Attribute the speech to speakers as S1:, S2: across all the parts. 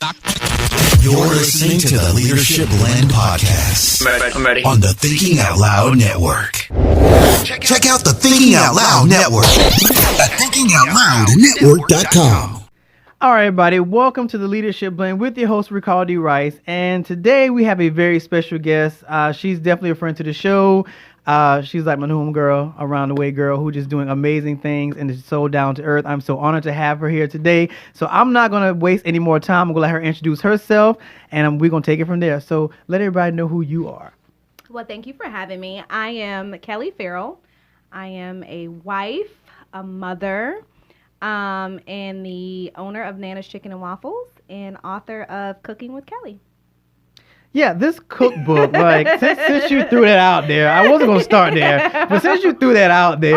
S1: You're listening to the Leadership Blend Podcast.
S2: I'm ready.
S1: On the Thinking Out Loud Network. Check out the Thinking Out Loud Network at thinkingoutloudnetwork.com.
S3: All right, everybody. Welcome to the Leadership Blend with your host, Ricardo D. Rice. And today we have a very special guest. She's definitely a friend to the show. She's like my home girl, around the way girl, who just doing amazing things and is so down to earth. I'm so honored to have her here today. So I'm not going to waste any more time. I'm going to let her introduce herself, and we're going to take it from there. So let everybody know who you are.
S4: Well, thank you for having me. I am Kelly Farrell. I am a wife, a mother, and the owner of Nana's Chicken and Waffles and author of Cooking with Kelly.
S3: Yeah, this cookbook, like, since you threw that out there, I wasn't going to start there, but since you threw that out there,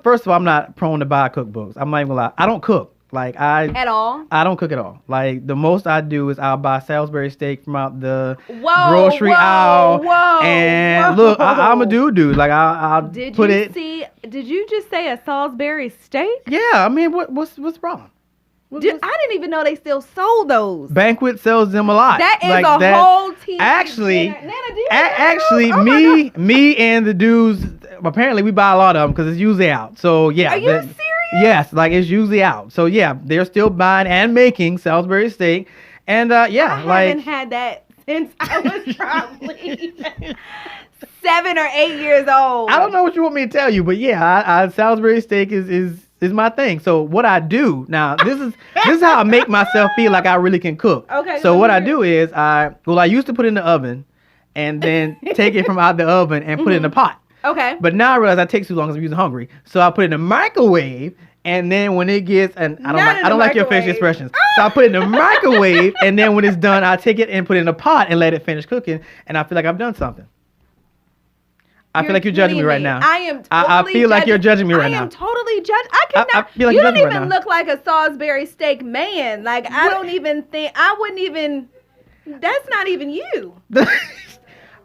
S3: first of all, I'm not prone to buy cookbooks. I'm not even going to lie. I don't cook. At all? I don't cook at all. Like, the most I do is I'll buy Salisbury steak from out the grocery aisle. Look, I'm a dude. Like, I'll put it.
S4: Did you just say a Salisbury steak?
S3: Yeah, I mean, what's wrong?
S4: I didn't even know they still sold those.
S3: Banquet sells them a lot.
S4: That is whole team.
S3: Actually,
S4: Nana,
S3: me and the dudes, apparently we buy a lot of them because it's usually out. So yeah.
S4: Are you serious?
S3: Yes, like it's usually out. So yeah, they're still buying and making Salisbury steak. And
S4: I haven't had that since I was probably 7 or 8 years old.
S3: I don't know what you want me to tell you, but yeah, Salisbury steak is my thing. So what I do now, this is how I make myself feel like I really can cook.
S4: Okay.
S3: So what I do is I used to put it in the oven and then take it from out the oven and put it in the pot.
S4: Okay.
S3: But now I realize that takes too long because I'm using hungry. So I put it in the microwave, and then when it gets, and I don't like your facial expressions. So I put it in the microwave, and then when it's done, I take it and put it in a pot and let it finish cooking, and I feel like I've done something. I feel like you're judging me right now.
S4: I am totally
S3: I feel like you're judging me right now.
S4: I am totally judging. I cannot.
S3: I feel like
S4: you
S3: you're
S4: don't
S3: judging
S4: even
S3: right now.
S4: look like a Salisbury steak man. Like, I don't even think, I wouldn't even, that's not even you.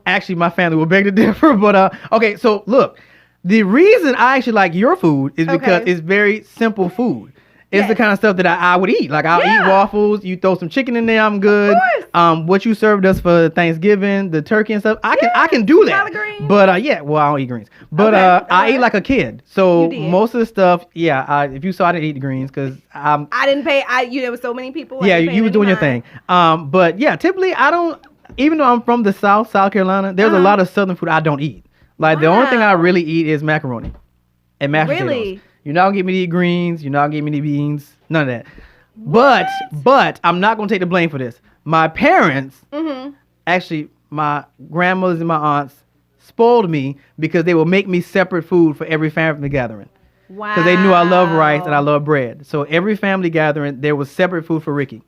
S3: Actually, my family will beg to differ, but okay, so look, the reason I actually like your food is because it's very simple food. It's the kind of stuff that I would eat. Like, I'll eat waffles. You throw some chicken in there, I'm good.
S4: Of course.
S3: What you served us for Thanksgiving, the turkey and stuff, I can do that.
S4: Collard greens?
S3: But I don't eat greens. But I eat like a kid. So most of the stuff, if you saw, I didn't eat the greens because
S4: I didn't pay. There was so many people.
S3: Yeah, you were doing your thing. But yeah, typically I don't. Even though I'm from the South Carolina, there's a lot of Southern food I don't eat. Like, the only thing I really eat is macaroni and mashed potatoes. You're not going to get me to eat greens. You're not going to get me to eat beans. None of that. But I'm not going to take the blame for this. My parents, actually, my grandmothers and my aunts spoiled me because they would make me separate food for every family gathering.
S4: Wow.
S3: Because they knew I love rice and I love bread. So every family gathering, there was separate food for Ricky.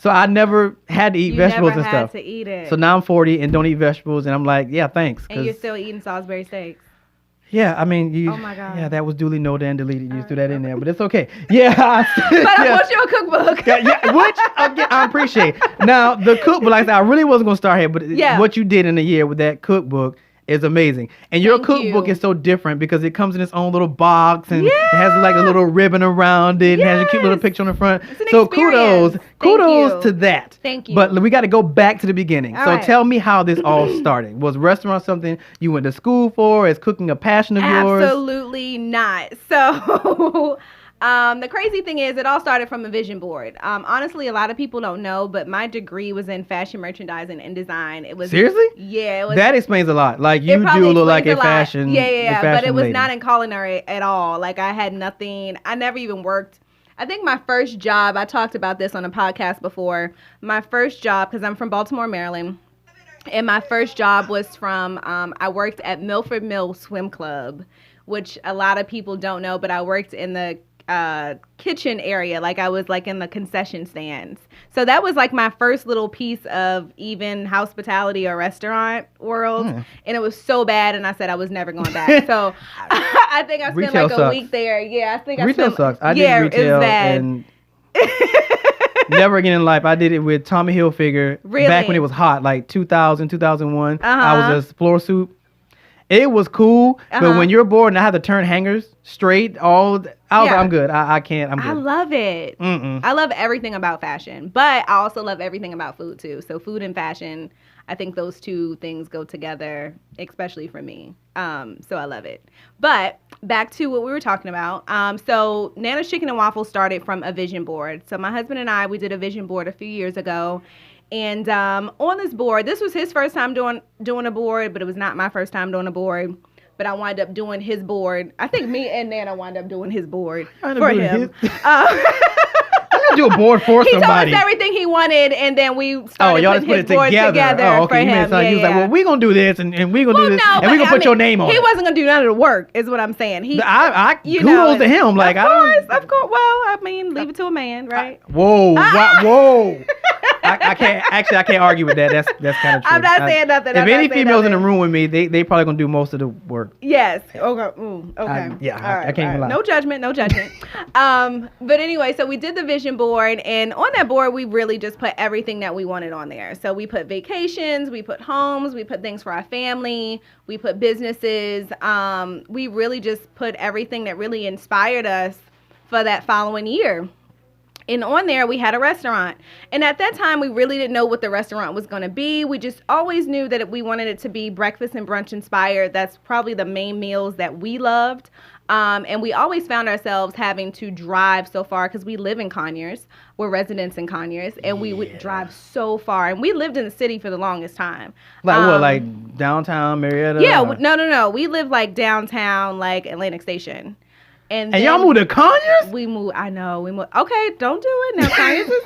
S3: So I never had to eat vegetables and stuff.
S4: You never had to eat it.
S3: So now I'm 40 and don't eat vegetables, and I'm like, yeah, thanks.
S4: And you're still eating Salisbury steaks.
S3: Yeah, I mean,
S4: oh my God.
S3: Yeah, that was duly noted and deleted. You just threw that in there, but it's okay. Yeah.
S4: But I want your cookbook.
S3: Which I appreciate. Now, the cookbook, like I said, I really wasn't going to start here, but what you did in a year with that cookbook is amazing. And your cookbook is so different because it comes in its own little box and it has like a little ribbon around it and has a cute little picture on the front.
S4: So
S3: kudos to that.
S4: Thank you.
S3: But we got to go back to the beginning.
S4: All
S3: so
S4: right.
S3: Tell me how this all started. Was restaurant something you went to school for? Is cooking a passion of yours?
S4: Absolutely not. So the crazy thing is, it all started from a vision board. Honestly, a lot of people don't know, but my degree was in fashion merchandising and design. It was
S3: seriously?
S4: Yeah, it was.
S3: That explains a lot. Like, you do look like a fashion.
S4: Yeah. But it was
S3: lady.
S4: not in culinary at all. Like, I had nothing. I never even worked. I think my first job, I talked about this on a podcast before. My first job, because I'm from Baltimore, Maryland, and my first job was from, I worked at Milford Mill Swim Club, which a lot of people don't know, but I worked in the kitchen area. Like, I was like in the concession stands. So that was like my first little piece of even hospitality or restaurant world. And it was so bad. And I said I was never going back. So I think I spent
S3: retail
S4: like a week there. Yeah, I think
S3: retail
S4: I spent.
S3: Sucks. I did retail.
S4: It was bad.
S3: And never again in life. I did it with Tommy Hilfiger back when it was hot, like 2000, 2001. I was a floor soup. It was cool, but when you're bored and I have to turn hangers straight, I'm good. I can't. I'm good.
S4: I love it. I love everything about fashion, but I also love everything about food too. So food and fashion, I think those two things go together, especially for me. So I love it. But back to what we were talking about. So Nana's Chicken and Waffles started from a vision board. So my husband and I, we did a vision board a few years ago. And on this board, this was his first time doing a board, but it was not my first time doing a board. But I wound up doing his board. I think me and Nana wound up doing his board for him.
S3: I do a board for somebody.
S4: He told us everything he wanted, and then we started putting his board together for him.
S3: He was like, well, we're going to do this, and we're going to do this, and we're going to put your name on it.
S4: He wasn't going to do none of the work, is what I'm saying.
S3: Kudos to him. Like,
S4: of course. Well, I mean, leave it to a man, right?
S3: Whoa. I can't argue with that. That's kind of true.
S4: I'm not saying nothing.
S3: If any females in the room with me, they probably going to do most of the work.
S4: Yes. Okay. Okay.
S3: I can't even lie.
S4: No judgment. But anyway, so we did the vision board, and on that board, we really just put everything that we wanted on there. So we put vacations, we put homes, we put things for our family, we put businesses. We really just put everything that really inspired us for that following year. And on there, we had a restaurant. And at that time, we really didn't know what the restaurant was going to be. We just always knew that we wanted it to be breakfast and brunch inspired. That's probably the main meals that we loved. And we always found ourselves having to drive so far because we live in Conyers. We're residents in Conyers. And we would drive so far. And we lived in the city for the longest time.
S3: Like what, like downtown Marietta?
S4: Yeah, no. We live like downtown, like Atlantic Station. And
S3: y'all moved to Conyers?
S4: We moved. I know. We moved. Okay, don't do it now. Conyers is...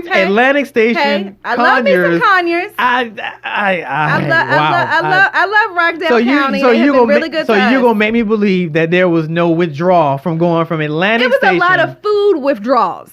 S3: Atlantic Station.
S4: I love me some Conyers. I love Rockdale County. So you're
S3: gonna make me believe that there was no withdrawal from going from Atlantic Station.
S4: It was a lot of food withdrawals.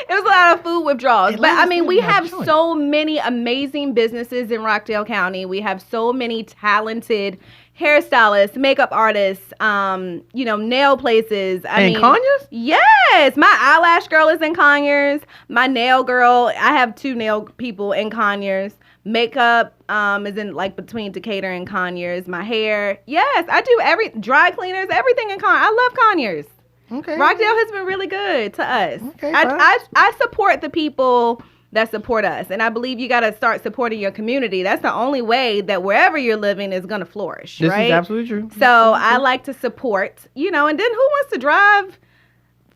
S4: It was a lot of food withdrawals. But I mean, we have so many amazing businesses in Rockdale County. We have so many talented hairstylists, makeup artists, nail places. I mean,
S3: Conyers?
S4: Yes. My eyelash girl is in Conyers. My nail girl, I have 2 nail people in Conyers. Makeup is in like between Decatur and Conyers. My hair. Yes, I do dry cleaners, everything in Conyers. I love Conyers.
S3: Okay.
S4: Rockdale has been really good to us.
S3: Okay,
S4: I support the people that support us. And I believe you got to start supporting your community. That's the only way that wherever you're living is going to flourish,
S3: right?
S4: This
S3: is absolutely true.
S4: So I like to support, and then who wants to drive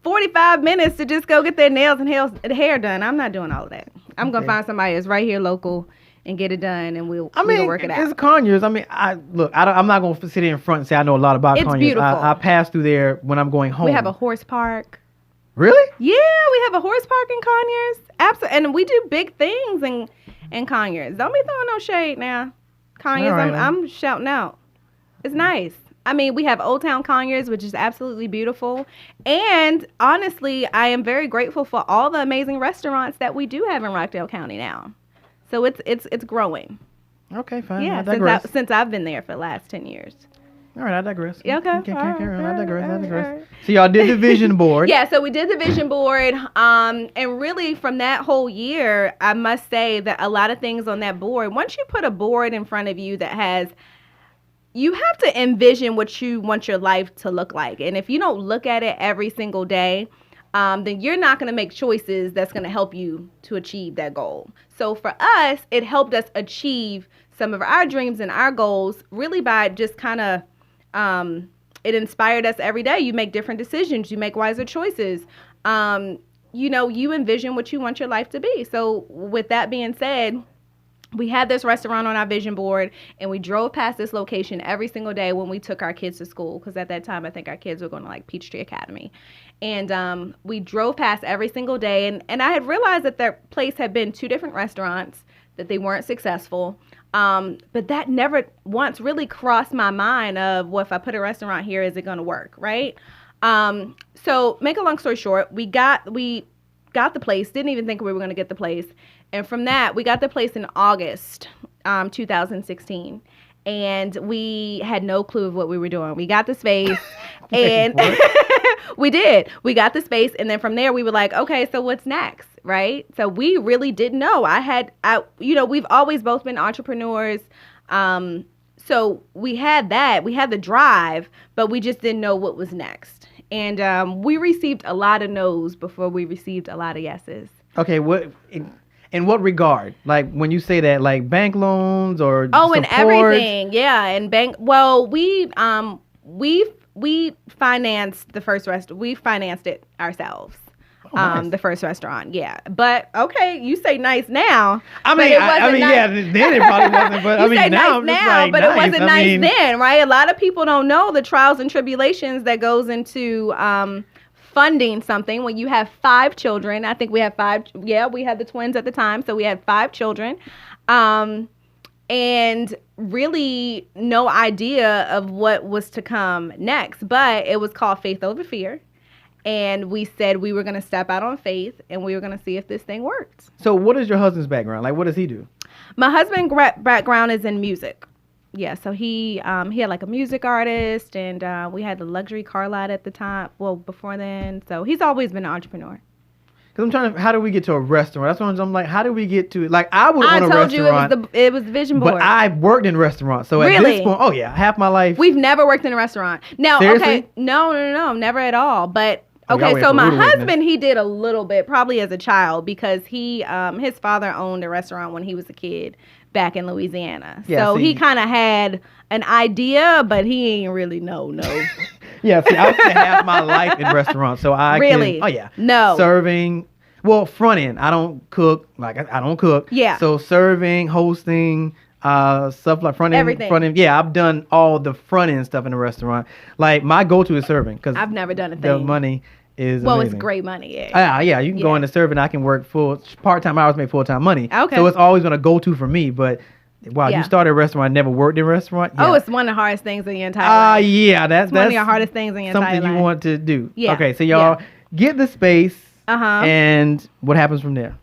S4: 45 minutes to just go get their nails and hair done? I'm not doing all of that. I'm going to find somebody that's right here local and get it done, and we'll work it out.
S3: It's Conyers. I mean, I'm not going to sit here in front and say I know a lot about Conyers.
S4: It's beautiful.
S3: I pass through there when I'm going home.
S4: We have a horse park.
S3: Really?
S4: Yeah, we have a horse park in Conyers. Absolutely. And we do big things in Conyers. Don't be throwing no shade now. Conyers, right, I'm shouting out. It's nice. I mean, we have Old Town Conyers, which is absolutely beautiful. And honestly, I am very grateful for all the amazing restaurants that we do have in Rockdale County now. So it's growing.
S3: Okay, fine.
S4: Yeah, since I've been there for the last 10 years.
S3: All right, I digress.
S4: Okay.
S3: I digress. So y'all did the vision board.
S4: Yeah, so we did the vision board. And really from that whole year, I must say that a lot of things on that board, once you put a board in front of you you have to envision what you want your life to look like. And if you don't look at it every single day, then you're not going to make choices that's going to help you to achieve that goal. So for us, it helped us achieve some of our dreams and our goals really by just kind of, it inspired us every day. You make different decisions. You make wiser choices. You envision what you want your life to be. So with that being said, we had this restaurant on our vision board, and we drove past this location every single day when we took our kids to school, because at that time, I think our kids were going to like Peachtree Academy. And we drove past every single day, and I had realized that their place had been 2 different restaurants, that they weren't successful. But that never once really crossed my mind of, well, if I put a restaurant here, is it going to work, right? So make a long story short, we got the place, didn't even think we were going to get the place. And from that, we got the place in August 2016. And we had no clue of what we were doing. We got the space and we did. We got the space. And then from there, we were like, okay, so what's next? Right. So we really didn't know. We've always both been entrepreneurs. So we had that. We had the drive, but we just didn't know what was next. And we received a lot of no's before we received a lot of yeses.
S3: Okay, in what regard? Like when you say that, like bank loans or
S4: and everything, yeah, and bank. Well, we financed the first restaurant. We financed it ourselves. Nice. The first restaurant, yeah. But okay, you say nice now.
S3: I mean, yeah, then it probably wasn't. But I mean, now I'm just like,
S4: but
S3: nice.
S4: It wasn't nice then, right? A lot of people don't know the trials and tribulations that goes into funding something when you have 5 children. I think we have 5. Yeah, we had the twins at the time, so we had 5 children, and really no idea of what was to come next. But it was called Faith Over Fear. And we said we were going to step out on faith and we were going to see if this thing worked.
S3: So what is your husband's background? Like, what does he do?
S4: My husband's background is in music. Yeah, so he had like a music artist, and we had the luxury car lot at the time. Well, before then. So he's always been an entrepreneur.
S3: Because I'm trying to, how do we get to a restaurant? That's what I'm like, how do we get to, like, I would own a restaurant.
S4: I told you it was the vision board.
S3: But I worked in restaurants. So at this point, oh yeah, half my life.
S4: We've never worked in a restaurant. Now,
S3: seriously?
S4: Okay, no, never at all. But okay, so my husband, he did a little bit, probably as a child, because his father owned a restaurant when he was a kid back in Louisiana. Yeah, so he kind of had an idea, but he ain't really no.
S3: Yeah, see, I spent half my life in restaurants, so I
S4: really?
S3: Oh yeah,
S4: no
S3: serving. Well, front end, I don't cook. Like I don't cook.
S4: Yeah.
S3: So serving, hosting. Stuff like front end,
S4: everything.
S3: Front end. Yeah, I've done all the front end stuff in the restaurant. Like my go-to is serving because
S4: I've never done a thing.
S3: The money is amazing.
S4: It's great money. Yeah.
S3: Yeah, you can go into serving. I can work part-time hours, make full-time money.
S4: Okay.
S3: So it's always gonna go-to for me. But wow, you started a restaurant, never worked in a restaurant. Yeah.
S4: Oh, it's one of the hardest things in your entire life.
S3: Yeah, that's
S4: one of the hardest things in your entire life.
S3: Something you want to do.
S4: Yeah.
S3: Okay, so y'all get the space. And what happens from there?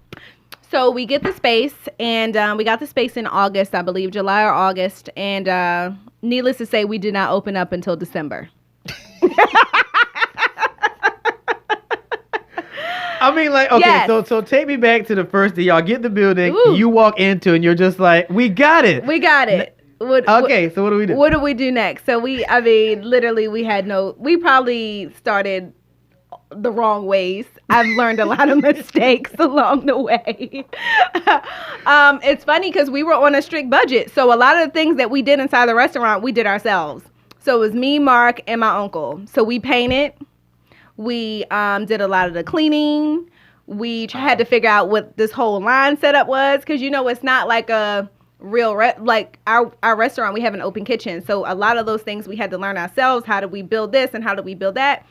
S4: So we get the space, and we got the space in August, I believe, July or August. And needless to say, we did not open up until December.
S3: I mean, like, okay, yes. So take me back to the first day. Y'all get the building, you walk into, and you're just like, we got it.
S4: We got it.
S3: So what do we do?
S4: What do we do next? So literally, we probably started the wrong ways. I've learned a lot of mistakes along the way. It's funny because we were on a strict budget. So a lot of the things that we did inside the restaurant, we did ourselves. So it was me, Mark, and my uncle. So we painted. We did a lot of the cleaning. We had to figure out what this whole line setup was because, it's not like a real, like our restaurant, we have an open kitchen. So a lot of those things we had to learn ourselves. How do we build this and how do we build that?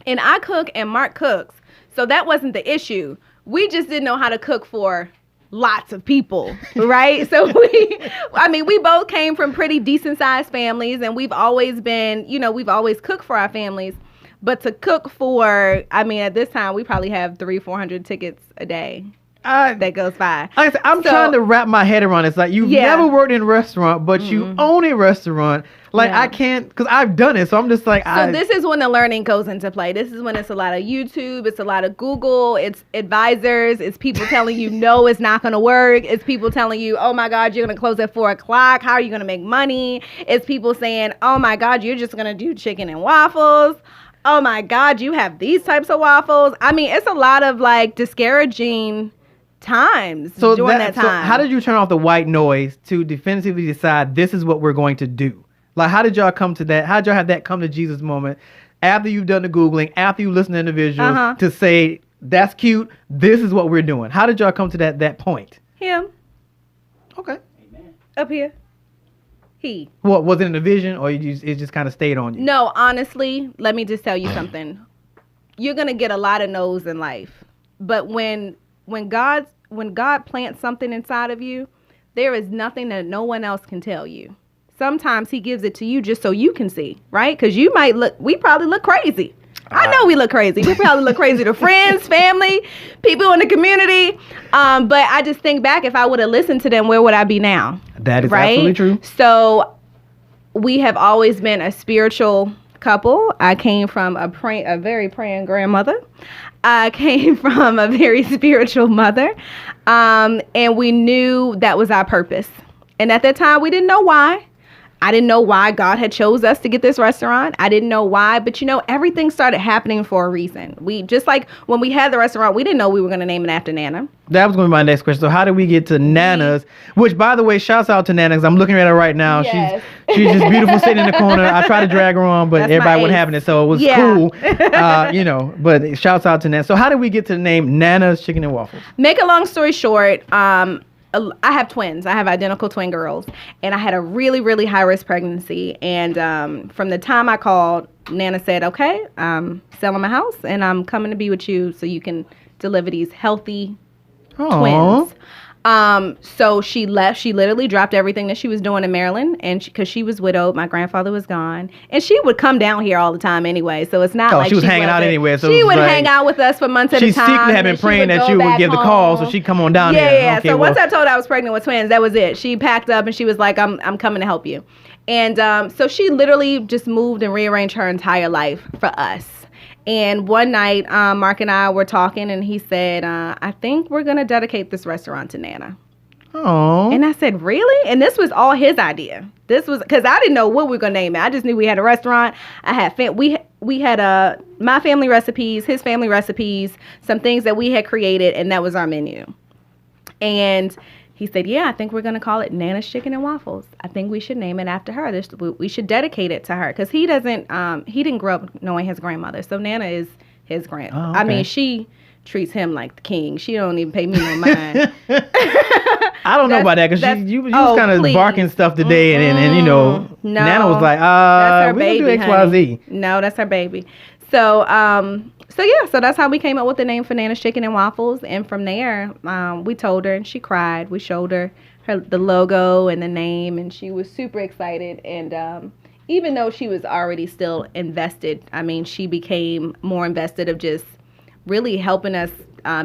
S4: And I cook and Mark cooks. So that wasn't the issue. We just didn't know how to cook for lots of people, right? So we both came from pretty decent sized families, and we've always been, we've always cooked for our families. But to cook for, at this time, we probably have 300-400 tickets a day. That goes by.
S3: I'm trying to wrap my head around it. It's like you've never worked in a restaurant, but you own a restaurant. Like I can't, because I've done it. So I'm just like,
S4: So this is when the learning goes into play. This is when it's a lot of YouTube. It's a lot of Google. It's advisors. It's people telling you, no, it's not going to work. It's people telling you, oh my God, you're going to close at 4:00. How are you going to make money? It's people saying, oh my God, you're just going to do chicken and waffles. Oh my God, you have these types of waffles. It's a lot of like discouraging times during that time.
S3: So how did you turn off the white noise to definitively decide this is what we're going to do? Like, how did y'all come to that? How did y'all have that come to Jesus moment after you've done the Googling, after you listen to individuals to say, that's cute, this is what we're doing? How did y'all come to that point?
S4: Him.
S3: Okay.
S4: Amen. Up here. He.
S3: What, was it in a vision or it just kind of stayed on you?
S4: No, honestly, let me just tell you something. You're going to get a lot of no's in life. But when God plants something inside of you, there is nothing that no one else can tell you. Sometimes he gives it to you just so you can see, right? Because we probably look crazy. I know we look crazy. We probably look crazy to friends, family, people in the community. But I just think back, if I would have listened to them, where would I be now?
S3: That is absolutely true.
S4: So we have always been a spiritual couple. I came from a very praying grandmother. I came from a very spiritual mother. And we knew that was our purpose. And at that time, we didn't know why. I didn't know why God had chose us to get this restaurant. I didn't know why, but everything started happening for a reason. We just like when we had the restaurant, we didn't know we were going to name it after Nana.
S3: That was going to be my next question. So how did we get to Nana's? Which, by the way, shouts out to Nana, because I'm looking at her right now.
S4: Yes.
S3: She's just beautiful sitting in the corner. I tried to drag her on, but everybody wasn't having it, so it was cool. But shouts out to Nana. So how did we get to the name Nana's Chicken and Waffles?
S4: Make a long story short, I have twins. I have identical twin girls, and I had a really, really high risk pregnancy. And from the time I called, Nana said, "Okay, I'm selling my house, and I'm coming to be with you so you can deliver these healthy twins." So she left. She literally dropped everything that she was doing in Maryland, and because she was widowed, my grandfather was gone, and she would come down here all the time anyway. So it's not like
S3: she was hanging out anyway. So
S4: she would hang out with us for months at a time.
S3: She secretly had been praying that you would give the call, so she'd come on down here.
S4: Yeah. Okay, so once I told her I was pregnant with twins, that was it. She packed up and she was like, "I'm coming to help you," and so she literally just moved and rearranged her entire life for us. And one night, Mark and I were talking, and he said, "I think we're going to dedicate this restaurant to Nana."
S3: Oh.
S4: And I said, "Really?" And this was all his idea. This was because I didn't know what we were going to name it. I just knew we had a restaurant. I had we had my family recipes, his family recipes, some things that we had created, and that was our menu. And he said, "Yeah, I think we're going to call it Nana's Chicken and Waffles. I think we should name it after her. We should dedicate it to her." Because he didn't grow up knowing his grandmother. So Nana is his grand.
S3: Oh, okay.
S4: I mean, she treats him like the king. She don't even pay me no mind.
S3: I don't know about that because you was kind of barking stuff today. And
S4: no,
S3: Nana was like,
S4: that's her
S3: we
S4: baby,
S3: do XYZ.
S4: No, that's her baby. So, so that's how we came up with the name for Nana's Chicken and Waffles. And from there, we told her, and she cried. We showed her the logo and the name, and she was super excited. And even though she was already still invested, I mean, she became more invested of just really helping us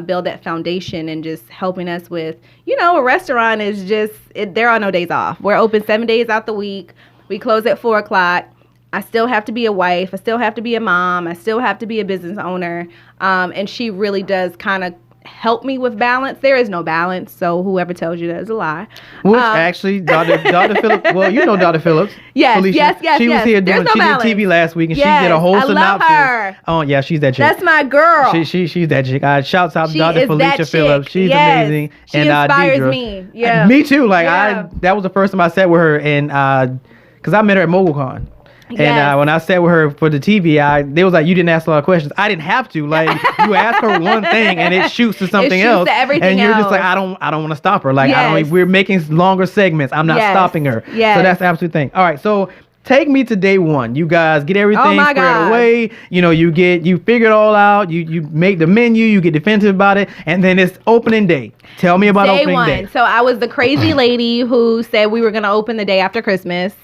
S4: build that foundation and just helping us with, a restaurant is just, there are no days off. We're open 7 days out the week. We close at 4:00. I still have to be a wife. I still have to be a mom. I still have to be a business owner. And she really does kind of help me with balance. There is no balance. So whoever tells you that is a lie.
S3: Which actually, Dr. Phillips, well, you know Dr. Phillips.
S4: Yes,
S3: Felicia,
S4: yes.
S3: She was here she did TV last week, and she did a whole synopsis.
S4: Her.
S3: Oh, yeah, she's that chick.
S4: That's my girl.
S3: She's that chick. Shouts out to
S4: She
S3: Dr.
S4: is
S3: Felicia
S4: that
S3: Phillips.
S4: chick.
S3: She's
S4: Yes.
S3: amazing.
S4: She
S3: and
S4: inspires
S3: Deidre.
S4: me. Yeah.
S3: Me too. Like that was the first time I sat with her, and because I met her at MoguleCon.
S4: Yes.
S3: And when I sat with her for the TV, they was like, "You didn't ask a lot of questions." I didn't have to. Like, you ask her one thing, and it shoots to something else.
S4: To everything
S3: and you're
S4: else.
S3: just like, I don't want to stop her. Like,
S4: Yes.
S3: we're making longer segments. I'm not stopping her.
S4: Yes.
S3: So that's the absolute thing. All right, so take me to day one. You guys get everything squared
S4: God.
S3: away. You figure it all out. You make the menu. You get definitive about it, and then it's opening day. Tell me about opening day.
S4: So I was the crazy lady who said we were going to open the day after Christmas.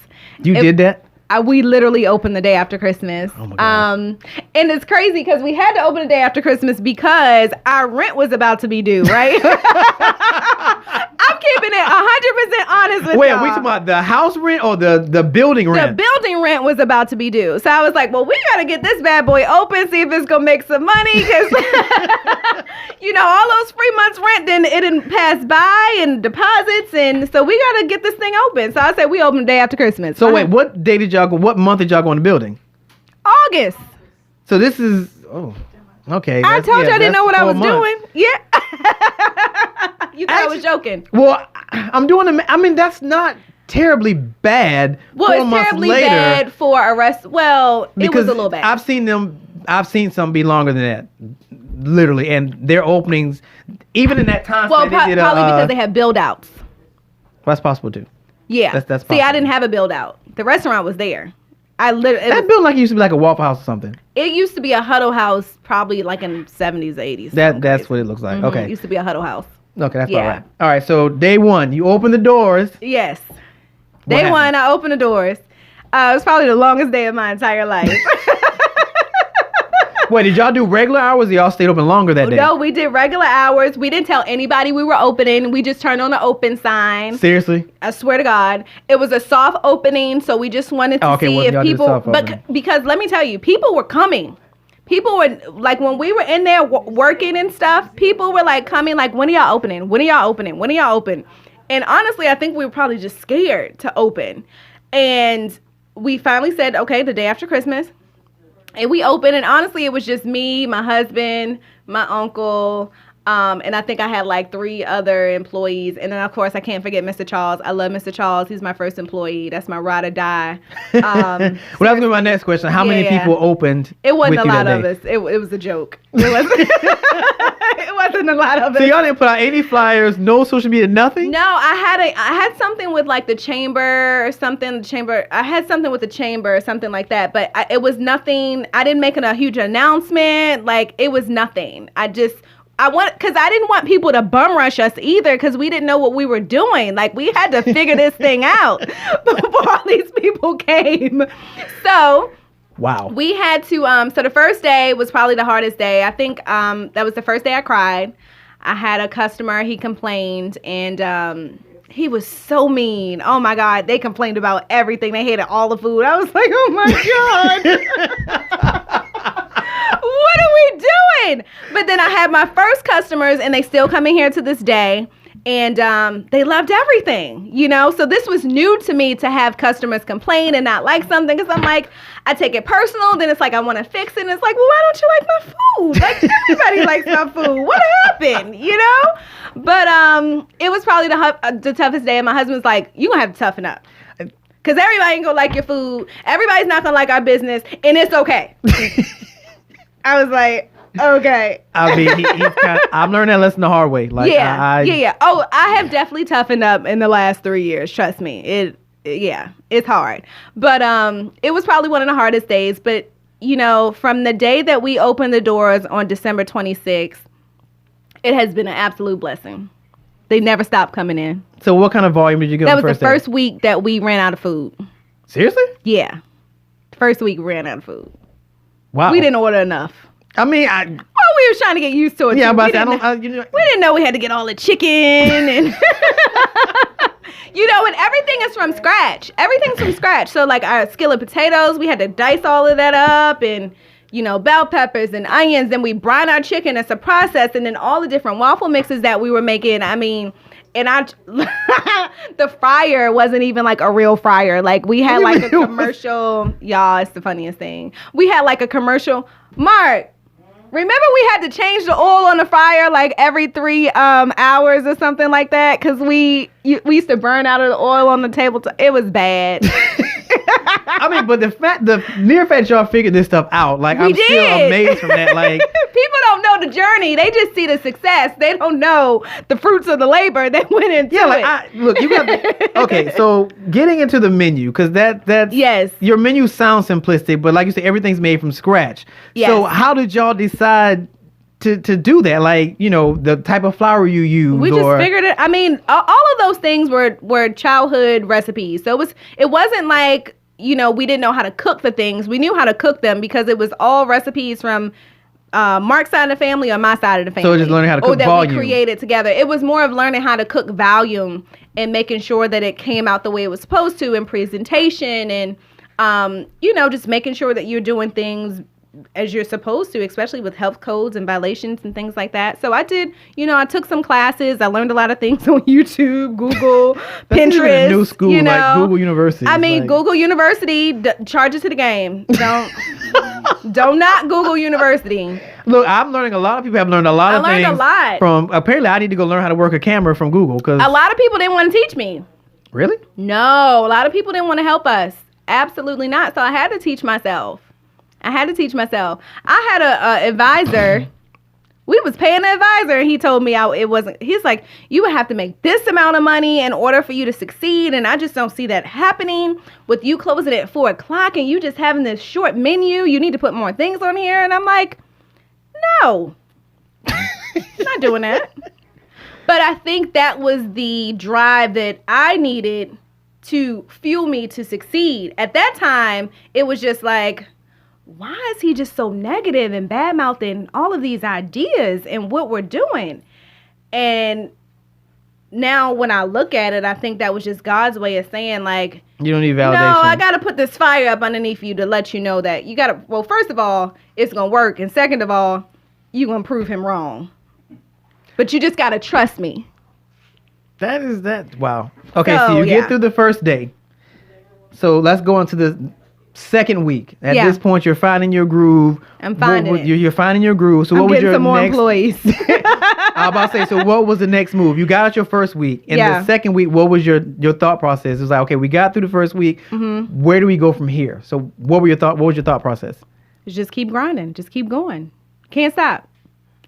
S3: You did that?
S4: We literally opened the day after Christmas.
S3: Oh my God.
S4: And it's crazy because we had to open the day after Christmas because our rent was about to be due, right? I'm keeping it 100% honest with
S3: Wait,
S4: y'all.
S3: are we talking about the house rent or the building rent?
S4: The building rent was about to be due. So I was like, well, we got to get this bad boy open, see if it's going to make some money. Because, all those free months rent, then it didn't pass by and deposits. And so we got to get this thing open. So I said, we open the day after Christmas.
S3: So wait, what day did y'all go? What month did y'all go in the building?
S4: August.
S3: So this is, okay.
S4: I told you I didn't know what I was
S3: 4 months.
S4: doing. Yeah. You thought I was joking.
S3: Well, I'm doing that's not terribly bad.
S4: Well,
S3: 4
S4: it's
S3: months
S4: terribly
S3: later,
S4: bad for a rest. Well, it was a little bad.
S3: I've seen some be longer than that, literally, and their openings, even in that time.
S4: Well,
S3: span, they did
S4: probably because they have build outs.
S3: That's possible too.
S4: Yeah.
S3: That's
S4: See, I
S3: possible.
S4: didn't have a build out. The restaurant was there.
S3: That building like it used to be like a Waffle House or something.
S4: It used to be a huddle house, probably like in the 70s, 80s.
S3: That's what it looks like.
S4: Mm-hmm.
S3: Okay.
S4: It used to be a huddle house.
S3: Okay, that's
S4: Yeah.
S3: all right. All right, so day one, you open the doors.
S4: Yes.
S3: What
S4: Day
S3: happened?
S4: one, I opened the doors. It was probably the longest day of my entire life.
S3: Wait, did y'all do regular hours or y'all stayed open longer that day?
S4: No, we did regular hours. We didn't tell anybody we were opening. We just turned on the open sign.
S3: Seriously?
S4: I swear to God. It was a soft opening, so we just wanted to see
S3: well,
S4: if
S3: y'all did
S4: people...
S3: soft opening.
S4: Because let me tell you, people were coming. People were, like, when we were in there working and stuff, people were, like, coming, like, when are y'all opening? When are y'all opening? When are y'all open? And honestly, I think we were probably just scared to open. And we finally said, okay, the day after Christmas. And we opened, and honestly, it was just me, my husband, my uncle, and I think I had like 3 other employees. And then, of course, I can't forget Mr. Charles. I love Mr. Charles. He's my first employee. That's my ride or die.
S3: Well, that was going to be my next question. How many people opened?
S4: It wasn't a lot of us. It was a joke. It wasn't a lot of us.
S3: So y'all didn't put out any flyers, no social media, nothing?
S4: No, I had something with like the chamber or something. I had something with the chamber or something like that. But it was nothing. I didn't make a huge announcement. Like, it was nothing. Because I didn't want people to bum rush us either, because we didn't know what we were doing. Like, we had to figure this thing out before all these people came. So,
S3: wow.
S4: We had to, so the first day was probably the hardest day. I think that was the first day I cried. I had a customer, he complained, and he was so mean. Oh my God, they complained about everything. They hated all the food. I was like, oh my God. What are we doing? But then I had my first customers, and they still come in here to this day, and they loved everything, you know? So this was new to me, to have customers complain and not like something, because I'm like, I take it personal, then it's like I want to fix it, and it's like, well, why don't you like my food? Like, everybody likes my food. What happened, you know? But it was probably the toughest day, and my husband was like, you're going to have to toughen up. Because everybody ain't going to like your food. Everybody's not going to like our business, and it's okay. I was like, okay.
S3: I mean, I'm learning that lesson the hard way. Like,
S4: yeah. Oh, I have definitely toughened up in the last 3 years. Trust me. It's hard. But it was probably one of the hardest days. But, you know, from the day that we opened the doors on December 26th, it has been an absolute blessing. They never stopped coming in.
S3: So what kind of volume did you get on the first day?
S4: That was the first week that we ran out of food.
S3: Seriously?
S4: Yeah. First week we ran out of food.
S3: Wow.
S4: We didn't order enough.
S3: I mean,
S4: we were trying to get used to it.
S3: Yeah,
S4: too.
S3: but
S4: we didn't know we had to get all the chicken and you know, and everything is from scratch. Everything's from scratch. So like our skillet potatoes, we had to dice all of that up, and you know, bell peppers and onions. Then we brine our chicken. It's a process, and then all the different waffle mixes that we were making. I mean, and the fryer wasn't even like a real fryer. Like, we had like a commercial. Y'all, it's the funniest thing. We had like a commercial. Mark, remember we had to change the oil on the fryer like every 3 hours or something like that, because we used to burn out of the oil on the table. It was bad.
S3: I mean, but the mere fact y'all figured this stuff out, like, I'm still amazed from that. Like,
S4: people don't know the journey; they just see the success. They don't know the fruits of the labor that went into it.
S3: Look, you got okay. So getting into the menu, because that's
S4: yes,
S3: your menu sounds simplistic, but like you said, everything's made from scratch.
S4: Yes.
S3: So how did y'all decide to do that? Like, you know, the type of flour you use.
S4: We just figured it. I mean, all of those things were childhood recipes. So it wasn't like, you know, we didn't know how to cook the things. We knew how to cook them because it was all recipes from Mark's side of the family or my side of the family.
S3: So just learning how to cook volume.
S4: That we created together. It was more of learning how to cook volume and making sure that it came out the way it was supposed to in presentation, and you know, just making sure that you're doing things as you're supposed to, especially with health codes and violations and things like that. So I did, you know, I took some classes. I learned a lot of things on YouTube, Google, Pinterest.
S3: A new school,
S4: you know,
S3: like Google University.
S4: I mean, Google University charges to the game. Don't knock Google University.
S3: Look, I'm learning. A lot of people have learned a lot of things.
S4: I learned a lot.
S3: From, apparently, I need to go learn how to work a camera from Google. Cause
S4: a lot of people didn't want to teach me.
S3: Really?
S4: No, a lot of people didn't want to help us. Absolutely not. So I had to teach myself. I had a advisor. We was paying an advisor, and he told me it wasn't. He's like, you would have to make this amount of money in order for you to succeed, and I just don't see that happening with you closing at 4:00 and you just having this short menu. You need to put more things on here, and I'm like, no, not doing that. But I think that was the drive that I needed to fuel me to succeed. At that time, it was just like, why is he just so negative and bad-mouthing all of these ideas and what we're doing? And now when I look at it, I think that was just God's way of saying, like,
S3: you don't need validation.
S4: No, I got to put this fire up underneath you to let you know that you got to, well, first of all, it's going to work. And second of all, you're going to prove him wrong. But you just got to trust me.
S3: Wow. Okay, so you get through the first day. So let's go into the second week. At this point, you're finding your groove.
S4: I'm finding it.
S3: You're finding your groove. So
S4: I'm
S3: what was your
S4: some more
S3: next?
S4: Employees.
S3: I was about to say. So what was the next move? You got out your first week. In the second week, what was your thought process? It was like, okay, we got through the first week. Mm-hmm. Where do we go from here? So what was your thought process?
S4: Just keep grinding. Just keep going. Can't stop.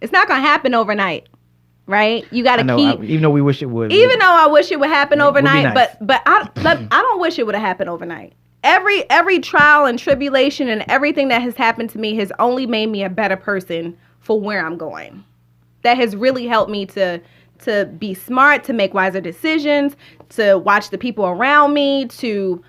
S4: It's not gonna happen overnight. Right? You got to keep...
S3: even though we wish it would.
S4: Even though I wish it would happen overnight, nice. but I don't wish it would have happened overnight. Every trial and tribulation and everything that has happened to me has only made me a better person for where I'm going. That has really helped me to be smart, to make wiser decisions, to watch the people around me, to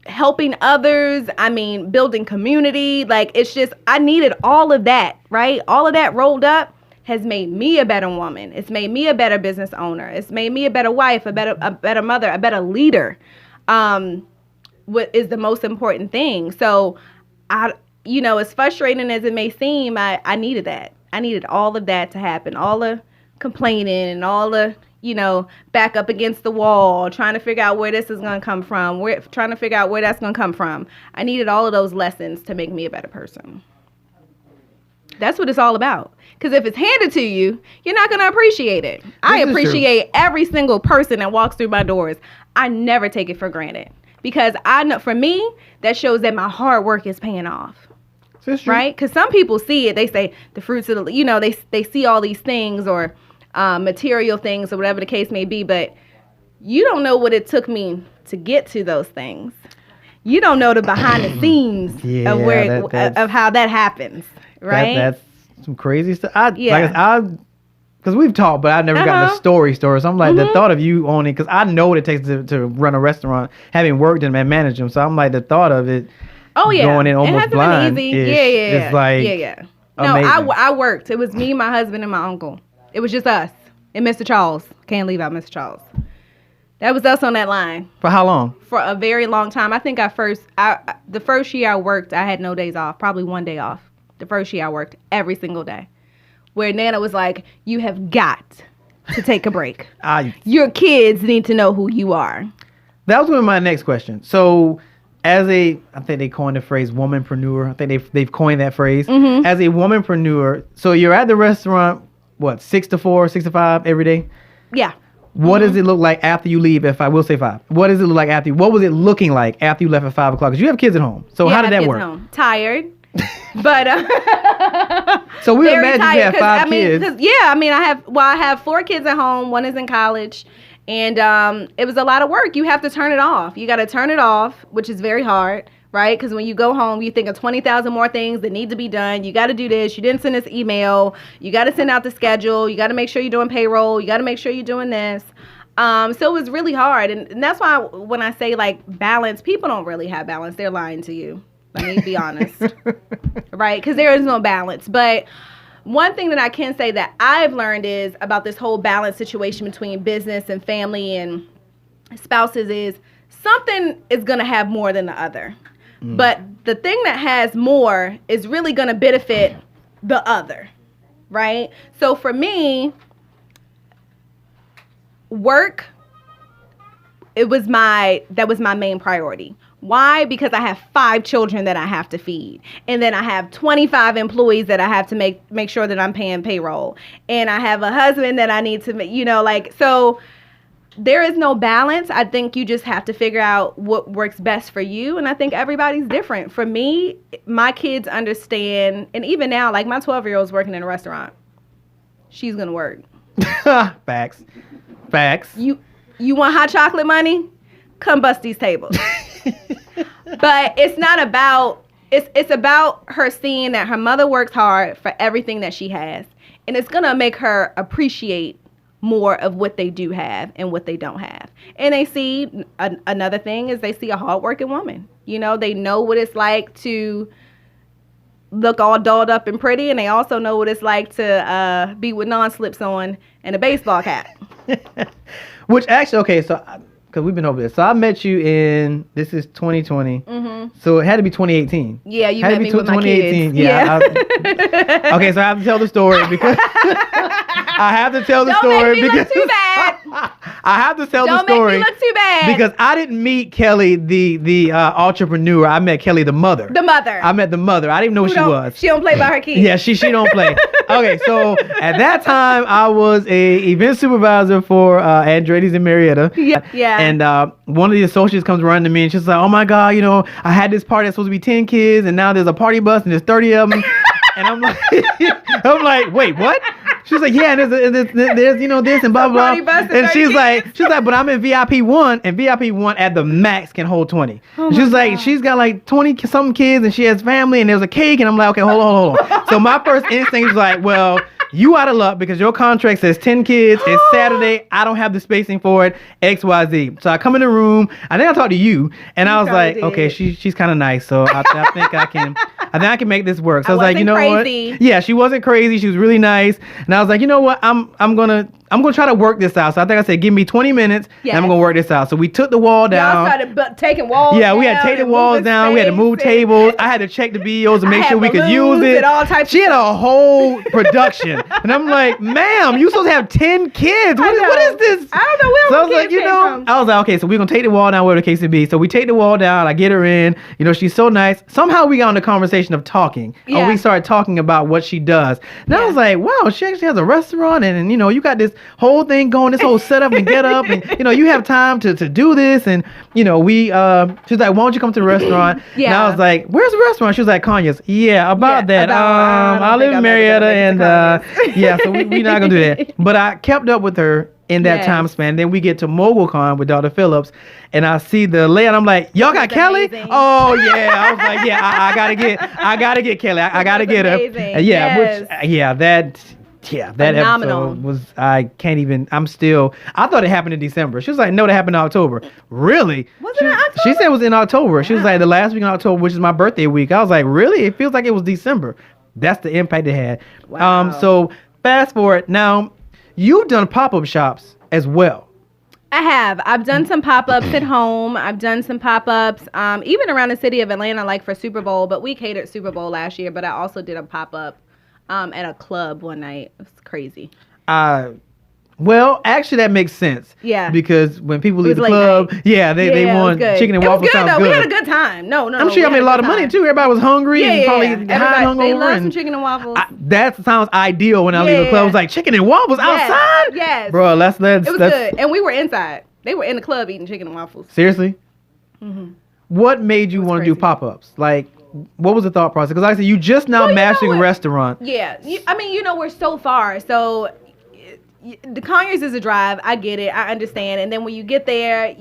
S4: helping others. I mean, building community. Like, it's just, I needed all of that, right? All of that rolled up has made me a better woman. It's made me a better business owner. It's made me a better wife, a better mother, a better leader. What is the most important thing? So, as frustrating as it may seem, I needed that. I needed all of that to happen. All the complaining and all the, back up against the wall, trying to figure out where this is going to come from. Trying to figure out where that's going to come from. I needed all of those lessons to make me a better person. That's what it's all about. Because if it's handed to you, you're not going to appreciate it. I appreciate every single person that walks through my doors. I never take it for granted. Because I know, for me, that shows that my hard work is paying off. Right? Because some people see it. They say the fruits of the, they see all these things or material things or whatever the case may be. But you don't know what it took me to get to those things. You don't know the behind the scenes of how that happens. Right?
S3: That's some crazy stuff. Because we've talked, but I've never gotten a story. So I'm like, the thought of you owning, because I know what it takes to run a restaurant, having worked in and managed them. So I'm like, the thought of it going in almost blind. It's like,
S4: no, I worked. It was me, my husband, and my uncle. It was just us and Mr. Charles. Can't leave out Mr. Charles. That was us on that line.
S3: For how long?
S4: For a very long time. I think the first year I worked, I had no days off, probably one day off. The first year I worked every single day. Where Nana was like, you have got to take a break. Your kids need to know who you are.
S3: That was going to be my next question. So I think they coined the phrase womanpreneur. I think they've coined that phrase. Mm-hmm. As a womanpreneur, so you're at the restaurant, 6 to 4, 6 to 5 every day?
S4: Yeah.
S3: What does it look like after you leave? If I will say 5, what does it look like after? What was it looking like after you left at 5 o'clock? Because you have kids at home. So how did that work?
S4: Tired. But
S3: so we imagine you have 5 kids.
S4: I have 4 kids at home. One is in college, and it was a lot of work. You have to turn it off. You got to turn it off, which is very hard, right? Because when you go home, you think of 20,000 more things that need to be done. You got to do this. You didn't send this email. You got to send out the schedule. You got to make sure you're doing payroll. You got to make sure you're doing this. So it was really hard, and that's why when I say like balance, people don't really have balance. They're lying to you. Let me be honest, right? Because there is no balance. But one thing that I can say that I've learned is about this whole balance situation between business and family and spouses is something is going to have more than the other. Mm. But the thing that has more is really going to benefit the other, right? So for me, work, that was my main priority. Why? Because I have 5 children that I have to feed. And then I have 25 employees that I have to make sure that I'm paying payroll. And I have a husband that I need to, so there is no balance. I think you just have to figure out what works best for you. And I think everybody's different. For me, my kids understand. And even now, like my 12-year-old's working in a restaurant. She's going to work.
S3: Facts.
S4: You want hot chocolate money? Come bust these tables. But it's not about, it's about her seeing that her mother works hard for everything that she has. And it's going to make her appreciate more of what they do have and what they don't have. And they see, another thing is they see a hardworking woman. They know what it's like to look all dolled up and pretty. And they also know what it's like to be with non-slips on and a baseball cap.
S3: Which actually, okay, so... Because we've been over this. So I met you this is 2020. Mm-hmm. So it had to be 2018.
S4: Yeah, you met me with my kids.
S3: Yeah. Okay, so I have to tell the story because I have to tell the story
S4: because look too bad.
S3: I have to tell the story.
S4: Don't make me look too bad.
S3: Because I didn't meet Kelly, the entrepreneur. I met Kelly, the mother.
S4: The mother.
S3: I met the mother. I didn't know who she was.
S4: She don't play by her kids.
S3: Yeah, she don't play. Okay, so at that time, I was a event supervisor for Andretti's in Marietta.
S4: Yeah.
S3: And one of the associates comes running to me, and she's like, "Oh my God, I had this party that's supposed to be 10 kids, and now there's a party bus, and there's 30 of them." And I'm like, wait, what? She's like, yeah, and there's this and blah blah. And she's like, but I'm in VIP 1, and VIP 1 at the max can hold 20. She's like, she's got like 20 something kids, and she has family, and there's a cake, and I'm like, okay, hold on. So my first instinct is like, well, you out of luck because your contract says 10 kids. It's Saturday. I don't have the spacing for it. XYZ. So I come in the room. I think I talked to you, and I was like, okay, she's kind of nice, so I think I can make this work. So I was like, you know
S4: crazy.
S3: what? Yeah, she wasn't crazy. She was really nice, and I was like, you know what? I'm gonna try to work this out. So I think I said, give me 20 minutes, and I'm gonna work this out. So we took the wall down.
S4: Y'all started taking walls down.
S3: Yeah, we had to take the walls down. We had to move tables. I had to check the videos to make sure we could use it. She had a whole production. And I'm like, ma'am, you supposed to have 10 kids. What is this?
S4: I don't know where
S3: so I was like, I was like, okay, so we're going to take the wall down, whatever the case may be. So we take the wall down. I get her in. She's so nice. Somehow we got on the conversation of talking. Yeah. Or we started talking about what she does. And I was like, wow, she actually has a restaurant. And you got this whole thing going, this whole setup and get up. And, you have time to do this. And, she's like, why don't you come to the restaurant? Yeah. And I was like, where's the restaurant? She was like, Kanye's. Yeah, about that. I live in Marietta. And, yeah, so we're not going to do that. But I kept up with her in that time span. Then we get to MogulCon with Dr. Phillips, and I see the layout. I'm like, y'all got Kelly? Amazing. Oh yeah. I was like, yeah, I gotta get Kelly. I gotta get her. And that episode was, I thought it happened in December. She was like, no, that happened in October. Really?
S4: Was it in October?
S3: She said it was in October. She was like, the last week in October, which is my birthday week. I was like, really? It feels like it was December. That's the impact it had.
S4: Wow.
S3: So fast forward. Now, you've done pop-up shops as well.
S4: I have. I've done some pop-ups at home. I've done some pop-ups even around the city of Atlanta, like for Super Bowl. But we catered Super Bowl last year. But I also did a pop-up at a club one night. It was crazy.
S3: Well, actually, that makes sense.
S4: Yeah.
S3: Because when people leave the club, they want chicken and waffles. Sounds good.
S4: We had a good time. No.
S3: I'm sure I made a lot of money too. Everybody was hungry and probably high hungover.
S4: They love some chicken and waffles.
S3: That sounds ideal when I leave the club. I was like, chicken and waffles outside?
S4: Yes.
S3: Bro, let's.
S4: It was good. And we were inside. They were in the club eating chicken and waffles.
S3: Seriously?
S4: Mm-hmm.
S3: What made you want to do pop-ups? Like, what was the thought process? Because like I said, you just now mastering a restaurant.
S4: Yeah. We're so far. So the Conyers is a drive. I get it. I understand. And then when you get there,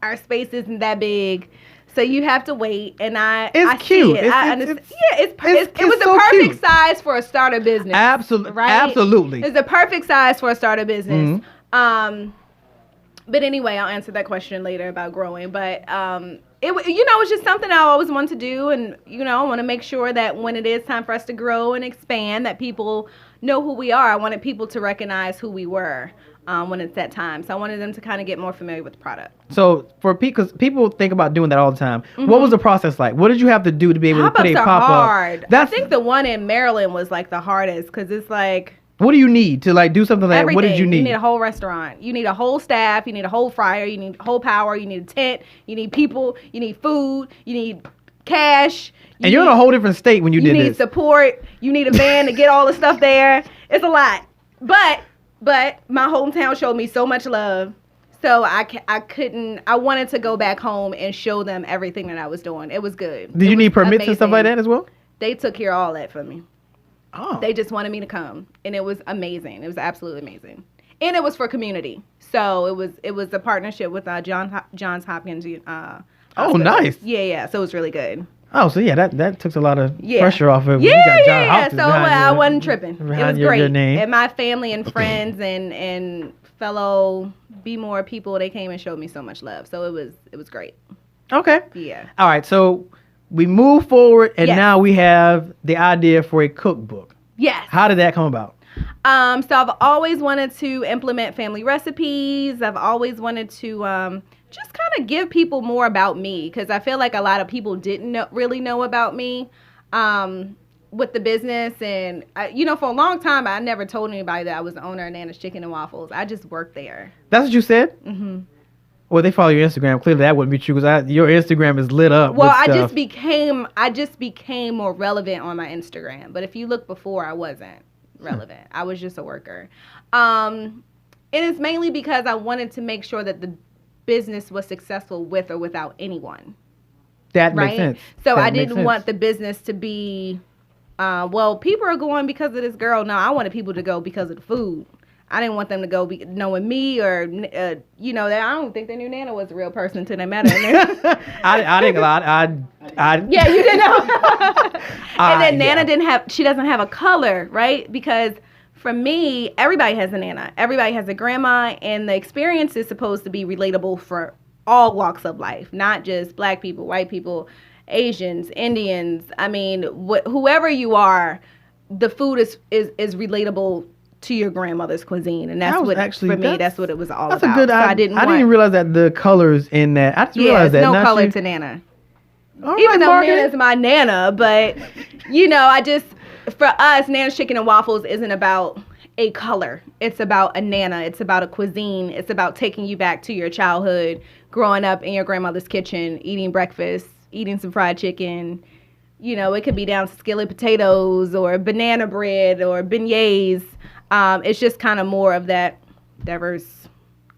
S4: our space isn't that big. So you have to wait. And
S3: it's cute.
S4: See it. I understand. It was the perfect size for a starter business.
S3: Absolutely.
S4: Right?
S3: Absolutely.
S4: It's the perfect size for a starter business. Mm-hmm. But anyway, I'll answer that question later about growing. But it's just something I always wanted to do. And, I want to make sure that when it is time for us to grow and expand, that people know who we are. I wanted people to recognize who we were when it's that time. So I wanted them to kind of get more familiar with the product. So
S3: because people think about doing that all the time. Mm-hmm. What was the process like? What did you have to do to be able to put a pop-up?
S4: Hard. I think the one in Maryland was like the hardest because it's like...
S3: What do you need to do something like that? What did you need?
S4: You need a whole restaurant. You need a whole staff. You need a whole fryer. You need whole power. You need a tent. You need people. You need food. You need cash.
S3: And you're in a whole different state when you did this.
S4: You need support. You need a van to get all the stuff there. It's a lot. But my hometown showed me so much love. So I wanted to go back home and show them everything that I was doing. It was good.
S3: Did you need permits and stuff like that as well?
S4: They took care of all that for me.
S3: Oh.
S4: They just wanted me to come, and it was amazing. It was absolutely amazing, and it was for community. So it was a partnership with Johns Hopkins.
S3: Oh, nice.
S4: Yeah. So it was really good.
S3: Oh, so yeah, that took a lot of pressure off of it.
S4: Yeah. So I wasn't tripping. It was great.
S3: Your name.
S4: And my family and friends and fellow Be More people, they came and showed me so much love. So it was great.
S3: Okay.
S4: Yeah.
S3: All right. So we move forward, and now we have the idea for a cookbook.
S4: Yes.
S3: How did that come about?
S4: So I've always wanted to implement family recipes. I've always wanted to just kind of give people more about me because I feel like a lot of people didn't really know about me. with the business, and for a long time, I never told anybody that I was the owner of Nana's Chicken and Waffles. I just worked there.
S3: That's what you said?
S4: Mm-hmm.
S3: Well, they follow your Instagram. Clearly, that wouldn't be true because your Instagram is lit up.
S4: Well,
S3: with
S4: I
S3: stuff.
S4: just became more relevant on my Instagram. But if you look before, I wasn't relevant. I was just a worker. And it's mainly because I wanted to make sure that the business was successful with or without anyone.
S3: That makes sense.
S4: So I didn't want the business to be, people are going because of this girl. No, I wanted people to go because of the food. I didn't want them to go knowing me or, that I don't think they knew Nana was a real person until they met her.
S3: I think a lot.
S4: Yeah, you didn't know. And then Nana she doesn't have a color, right? Because for me, everybody has a Nana. Everybody has a grandma. And the experience is supposed to be relatable for all walks of life, not just black people, white people, Asians, Indians. I mean, whoever you are, the food is relatable to your grandmother's cuisine, and that's what it was all about.
S3: Good. I didn't realize that the colors in that. I just realized that.
S4: No color to Nana.
S3: All
S4: Even
S3: right,
S4: though Nana's my Nana, but for us, Nana's Chicken and Waffles isn't about a color. It's about a Nana. It's about a cuisine. It's about taking you back to your childhood, growing up in your grandmother's kitchen, eating breakfast, eating some fried chicken. It could be down to skillet potatoes or banana bread or beignets. It's just kind of more of that diverse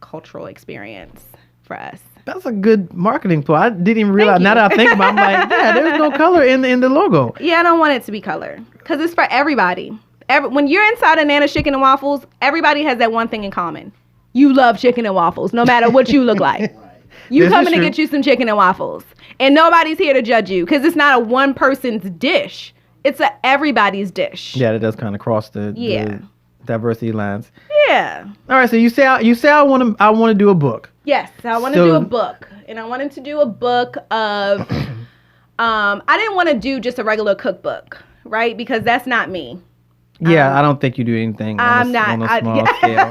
S4: cultural experience for us.
S3: That's a good marketing ploy. I didn't even realize. Now that I think about it, I'm like, there's no color in the logo.
S4: Yeah, I don't want it to be color because it's for everybody. When you're inside of Nana's Chicken and Waffles, everybody has that one thing in common. You love chicken and waffles, no matter what you look like. You coming to get you some chicken and waffles. And nobody's here to judge you because it's not a one person's dish. It's everybody's dish.
S3: Yeah, that does kind of cross the diversity lines.
S4: Yeah.
S3: All right, so you say I want to do a book.
S4: Yes, I want to do a book. And I wanted to do a book of I didn't want to do just a regular cookbook, right? Because that's not me.
S3: Yeah, I don't think you do anything on a small scale.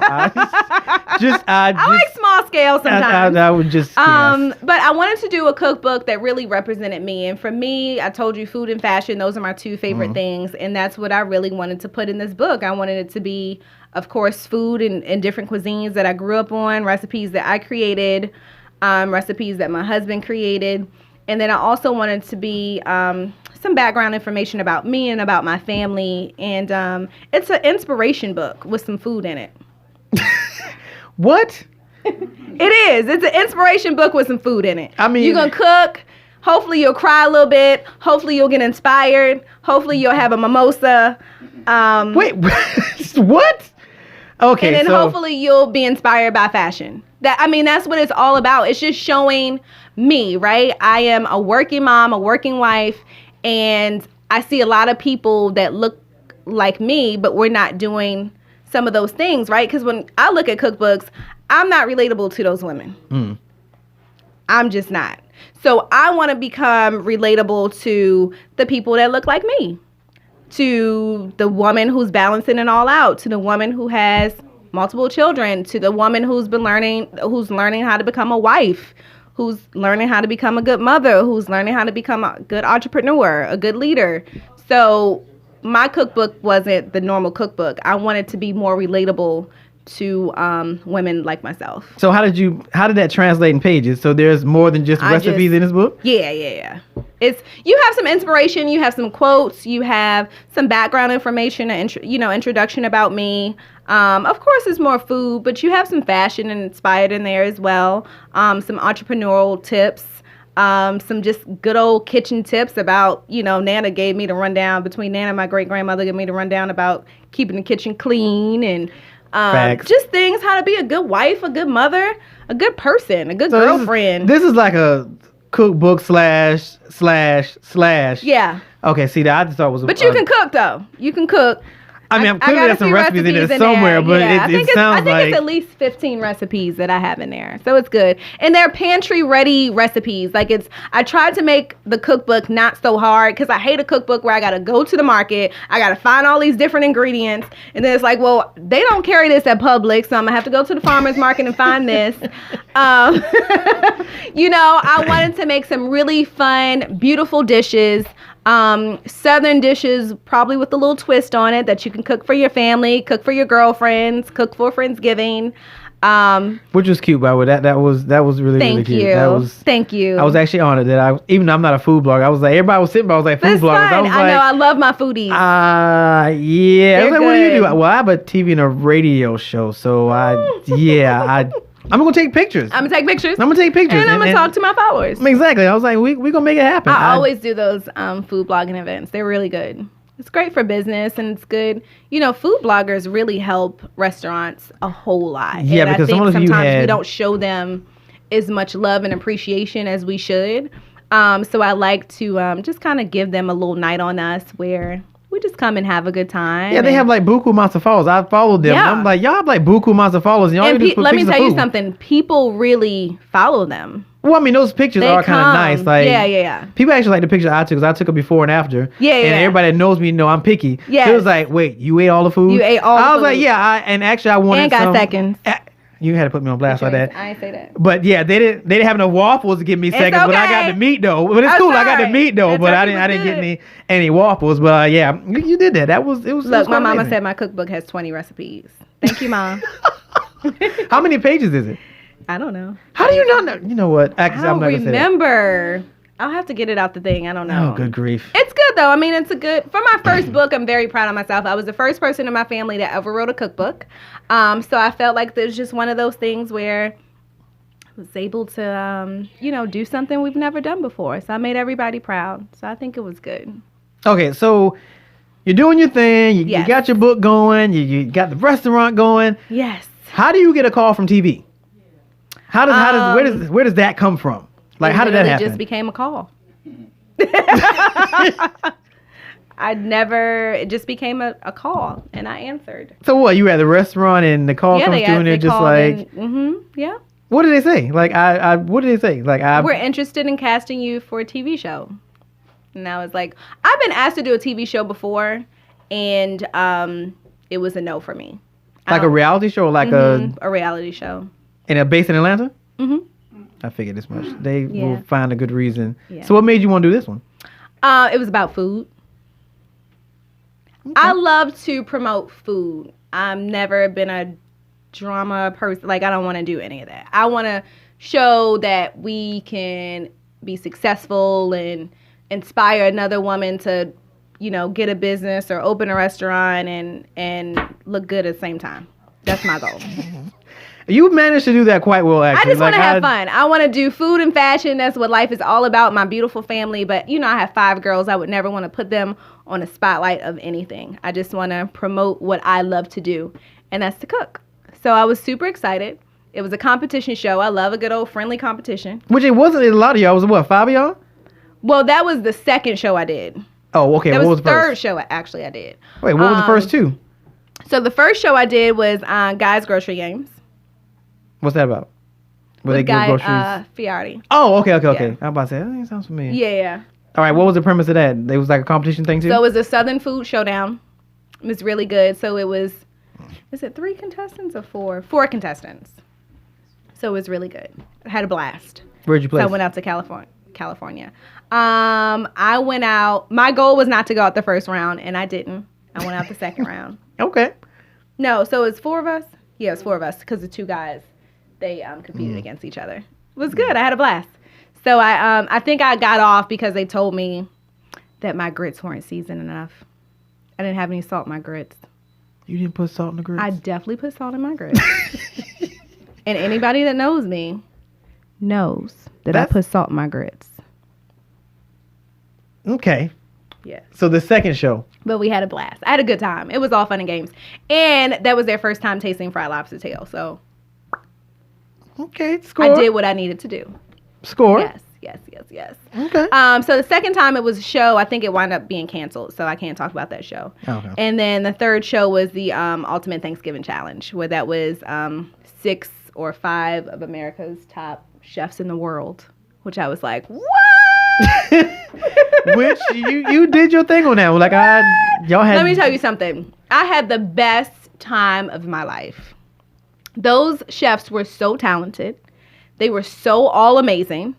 S3: I
S4: like small scale sometimes.
S3: I would just yes.
S4: But I wanted to do a cookbook that really represented me. And for me, I told you food and fashion, those are my two favorite things. And that's what I really wanted to put in this book. I wanted it to be, of course, food and different cuisines that I grew up on, recipes that I created, recipes that my husband created. And then I also wanted to be some background information about me and about my family. And it's an inspiration book with some food in it.
S3: What?
S4: It is. It's an inspiration book with some food in it.
S3: I mean,
S4: you're going to cook. Hopefully you'll cry a little bit. Hopefully you'll get inspired. Hopefully you'll have a mimosa.
S3: Wait, what? Okay.
S4: And then hopefully you'll be inspired by fashion. That's what it's all about. It's just showing me, right? I am a working mom, a working wife, and I see a lot of people that look like me, but we're not doing some of those things, right? Because when I look at cookbooks, I'm not relatable to those women. I'm just not. So I want to become relatable to the people that look like me, to the woman who's balancing it all out, to the woman who has multiple children, to the woman who's learning how to become a wife, who's learning how to become a good mother, who's learning how to become a good entrepreneur, a good leader. So my cookbook wasn't the normal cookbook. I wanted to be more relatable to women like myself. So how did that translate in pages? So there's more than just recipes in this book? Yeah. You have some inspiration, you have some quotes, you have some background information, introduction about me. Of course, it's more food, but you have some fashion and inspired in there as well. Some entrepreneurial tips. Some just good old kitchen tips about, Nana gave me the rundown. Between Nana and my great-grandmother gave me the rundown about keeping the kitchen clean and just things, how to be a good wife, a good mother, a good person, a good girlfriend. This is like a cookbook slash. Yeah. Okay, see, that I just thought it was. But you can cook, though. You can cook. I'm clearly there's some recipes in there somewhere, but I think it's at least 15 recipes that I have in there. So it's good. And they're pantry ready recipes. I tried to make the cookbook not so hard because I hate a cookbook where I got to go to the market. I got to find all these different ingredients. And then it's like, well, they don't carry this at Publix, so I'm going to have to go to the farmer's market and find this. I wanted to make some really fun, beautiful dishes Southern dishes, probably with a little twist on it that you can cook for your family, cook for your girlfriends, cook for Friendsgiving.
S3: Which was cute, by the way. That was really really cute.
S4: Thank you.
S3: I was actually honored that even though I'm not a food blogger, I was like everybody was sitting, but I was like food bloggers.
S4: Fine. I know. I love my foodies.
S3: Yeah. I was like, what do you do? Well, I have a TV and a radio show, so I'm gonna take pictures.
S4: I'm gonna take pictures.
S3: And
S4: I'm gonna talk to my followers.
S3: Exactly. I was like, we gonna make it happen.
S4: I always do those food blogging events. They're really good. It's great for business and it's good. You know, food bloggers really help restaurants a whole lot.
S3: Yeah,
S4: and
S3: because
S4: I think sometimes
S3: we
S4: we don't show them as much love and appreciation as we should. So I like to just kind of give them a little night on us where we just come and have a good time.
S3: Yeah, they have like buku amounts of followers. I followed them. Yeah. I'm like, y'all have like buku amounts of followers. And
S4: let me tell you something. People really follow them.
S3: Well, I mean, those pictures are kind of nice. Like,
S4: yeah.
S3: People actually like the picture I took because I took a before and after.
S4: Yeah.
S3: And everybody that knows me know I'm picky. Yeah. It was like, wait, you ate all the food?
S4: You ate all the food.
S3: I was like, yeah. And actually, I wanted
S4: and got seconds.
S3: You had to put me on blast like that.
S4: I ain't say that.
S3: But yeah, they didn't have enough waffles to give me seconds.
S4: Okay.
S3: But I got the meat though. But it's cool. I got the meat though. But I didn't get any waffles. But yeah, you did that. It was.
S4: Look, my mama said my cookbook has 20 recipes. Thank you, Mom.
S3: How many pages is it?
S4: I don't know.
S3: How do you not know? You know what?
S4: I don't remember. I'll have to get it out the thing. I don't know.
S3: Oh, good grief.
S4: It's good, though. I mean, for my first book, I'm very proud of myself. I was the first person in my family that ever wrote a cookbook. So I felt like there's just one of those things where I was able to, do something we've never done before. So I made everybody proud. So I think it was good.
S3: Okay, so you're doing your thing. You got your book going. You got the restaurant going.
S4: Yes.
S3: How do you get a call from TV? Where does that come from? Like, how did that happen?
S4: It just became a call. It just became a call, and I answered.
S3: So what? You were at the restaurant, and the call comes through, and they're just like,
S4: yeah.
S3: What did they say? Like, what did they say? Like,
S4: we're interested in casting you for a TV show. And I was like, I've been asked to do a TV show before, and it was a no for me.
S3: Like a reality show, or like a
S4: reality show.
S3: And based in Atlanta?
S4: Mm-hmm.
S3: I figured this much. They will find a good reason.
S4: Yeah.
S3: So what made you want to do this one?
S4: It was about food. Okay. I love to promote food. I've never been a drama person. Like, I don't want to do any of that. I want to show that we can be successful and inspire another woman to, get a business or open a restaurant and look good at the same time. That's my goal.
S3: You managed to do that quite well, actually.
S4: I just want to have fun. I want to do food and fashion. That's what life is all about, my beautiful family. But, I have 5 girls. I would never want to put them on a spotlight of anything. I just want to promote what I love to do, and that's to cook. So I was super excited. It was a competition show. I love a good old friendly competition.
S3: Which it wasn't a lot of y'all. It was what, 5 of y'all?
S4: Well, that was the second show I did.
S3: Oh, okay.
S4: What
S3: was
S4: the third show I did.
S3: Wait, what was the first 2?
S4: So the first show I did was Guys Grocery Games.
S3: What's that about? Where they give groceries?
S4: Fiardi.
S3: Oh, okay. I'm about to say, that sounds familiar.
S4: Yeah.
S3: All right, what was the premise of that? It was like a competition thing too?
S4: So it was a Southern food showdown. It was really good. So it was, is it 3 contestants or 4? 4 contestants. So it was really good. I had a blast.
S3: Where'd you play?
S4: So I went out to California. I went out, my goal was not to go out the first round, and I didn't. I went out the second round.
S3: Okay.
S4: No, so it's 4 of us? Yeah, it's 4 of us because the 2 guys, they competed against each other. It was good. I had a blast. So I think I got off because they told me that my grits weren't seasoned enough. I didn't have any salt in my grits.
S3: You didn't put salt in the grits?
S4: I definitely put salt in my grits. And anybody that knows me knows that I put salt in my grits.
S3: Okay.
S4: Yeah.
S3: So the second show.
S4: But we had a blast. I had a good time. It was all fun and games. And that was their first time tasting fried lobster tail. So.
S3: Okay, score.
S4: I did what I needed to do.
S3: Score.
S4: Yes.
S3: Okay.
S4: So the second time it was a show. I think it wound up being canceled, so I can't talk about that show.
S3: Okay.
S4: And then the third show was the Ultimate Thanksgiving Challenge, where that was 6 or 5 of America's top chefs in the world, which I was like, what?
S3: Which you did your thing on that. Like y'all had.
S4: Let me tell you something. I had the best time of my life. Those chefs were so talented. They were so all amazing.